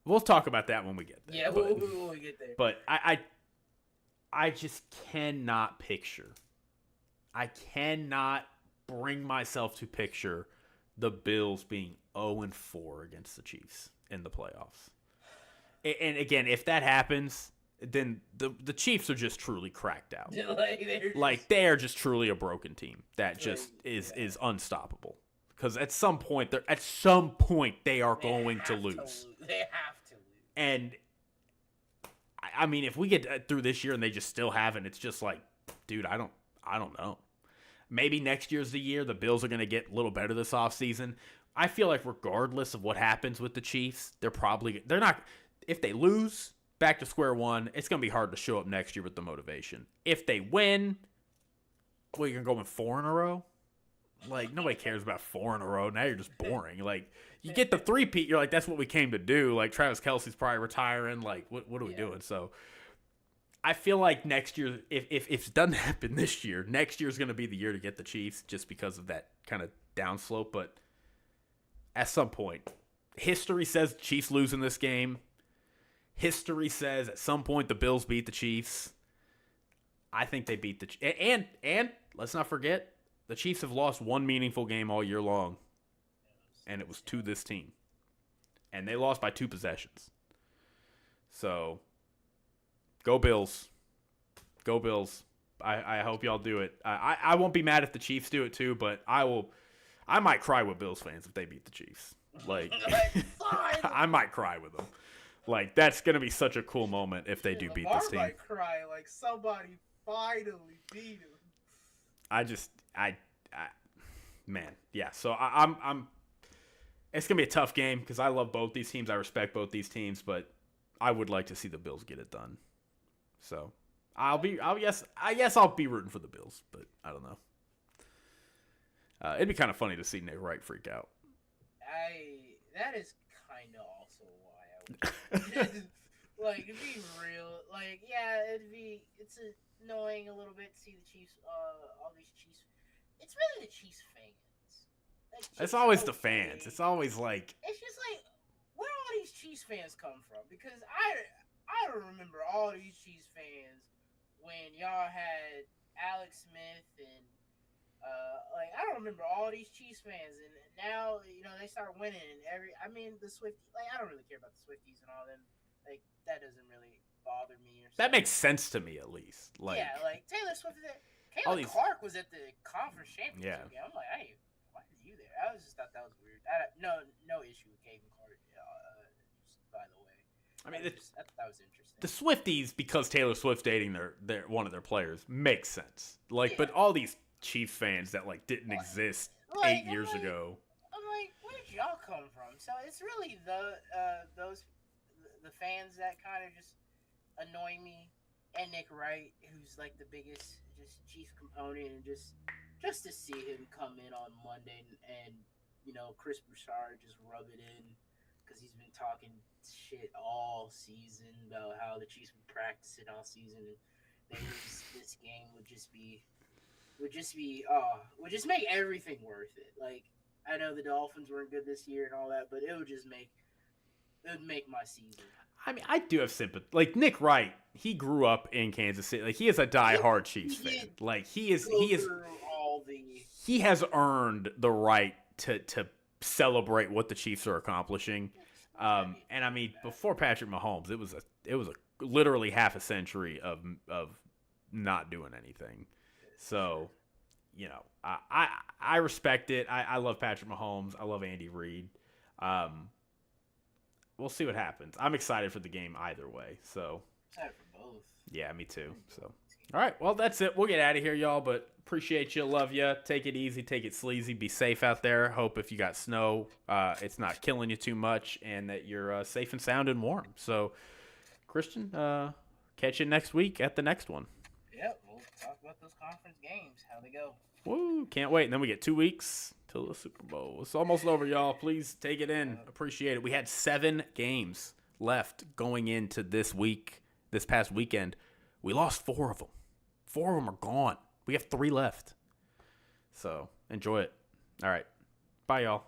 we'll talk about that when we get there. Yeah, when we get there. But I just cannot picture. I cannot bring myself to picture the Bills being 0-4 against the Chiefs in the playoffs. And again, if that happens, then the Chiefs are just truly cracked out. They are just truly a broken team that just is unstoppable. Because at some point they are going to lose. They have to lose. And I mean, if we get through this year and they just still haven't, it's just like, dude, I don't know. Maybe next year's the year. The Bills are going to get a little better this offseason. I feel like regardless of what happens with the Chiefs, they're not. If they lose, back to square one, it's going to be hard to show up next year with the motivation. If they win, well, you're going to go in 4 in a row? Nobody cares about 4 in a row. Now you're just boring. You get the 3-peat, you're like, that's what we came to do. Travis Kelce's probably retiring. What are we doing? So I feel like next year, if it doesn't happen this year, next year is going to be the year to get the Chiefs just because of that kind of downslope. But at some point, history says Chiefs lose in this game. History says at some point the Bills beat the Chiefs. I think they beat the Chiefs. And let's not forget, the Chiefs have lost one meaningful game all year long, and it was to this team. And they lost by 2 possessions. So, go Bills. Go Bills. I hope y'all do it. I won't be mad if the Chiefs do it too, but I might cry with Bills fans if they beat the Chiefs. Like, I might cry with them. Like, that's going to be such a cool moment if they do beat this team. I might cry like somebody finally beat him. Man, yeah. So I'm it's going to be a tough game because I love both these teams. I respect both these teams, but I would like to see the Bills get it done. So, I guess I'll be rooting for the Bills, but I don't know. It'd be kind of funny to see Nick Wright freak out. That is kind of also why I would. Like, to be real, like, yeah, it's annoying a little bit to see the Chiefs, all these Chiefs. It's really the Chiefs fans. Like, It's always the fans. It's always like. It's just like, where all these Chiefs fans come from? Because I don't remember all these Chiefs fans when y'all had Alex Smith and like, I don't remember all these Chiefs fans, and now, you know, they start winning and the Swifties, like, I don't really care about the Swifties and all them. Like, that doesn't really bother me or something. That makes sense to me, at least. Like, yeah, like Taylor Swift is there. Caitlin Clark was at the conference championship game. I'm like, hey, why are you there? I just thought that was weird. No issue with Caitlin Clark. Just by the way, I mean, that was interesting. The Swifties, because Taylor Swift's dating their one of their players, makes sense. Like, yeah. But all these Chiefs fans that like didn't exist 8 years ago. I'm like, where'd y'all come from? So it's really the fans that kind of just annoy me, and Nick Wright, who's like the biggest just Chiefs component, and just to see him come in on Monday and you know, Chris Broussard just rub it in because he's been talking shit all season about how the Chiefs been practicing all season, and this game would just make everything worth it. Like, I know the Dolphins weren't good this year and all that, but it would make my season. I mean, I do have sympathy. Like, Nick Wright, he grew up in Kansas City. Like, he is a diehard Chiefs fan. Like, he has earned the right to celebrate what the Chiefs are accomplishing. And I mean, before Patrick Mahomes, it was a literally half a century of not doing anything. So, you know, I respect it. I love Patrick Mahomes. I love Andy Reid. We'll see what happens. I'm excited for the game either way. So, excited for both. Yeah, me too. So, all right. Well, that's it. We'll get out of here, y'all. But appreciate you. Love you. Take it easy. Take it sleazy. Be safe out there. Hope if you got snow, it's not killing you too much, and that you're safe and sound and warm. So, Christian, catch you next week at the next one. Yep. We'll talk about those conference games. How they go. Woo! Can't wait. And then we get 2 weeks till the Super Bowl. It's almost over, y'all. Please take it in. Appreciate it. We had 7 games left going into this past weekend. We lost 4 of them. 4 of them are gone. We have 3 left. So enjoy it. All right. Bye, y'all.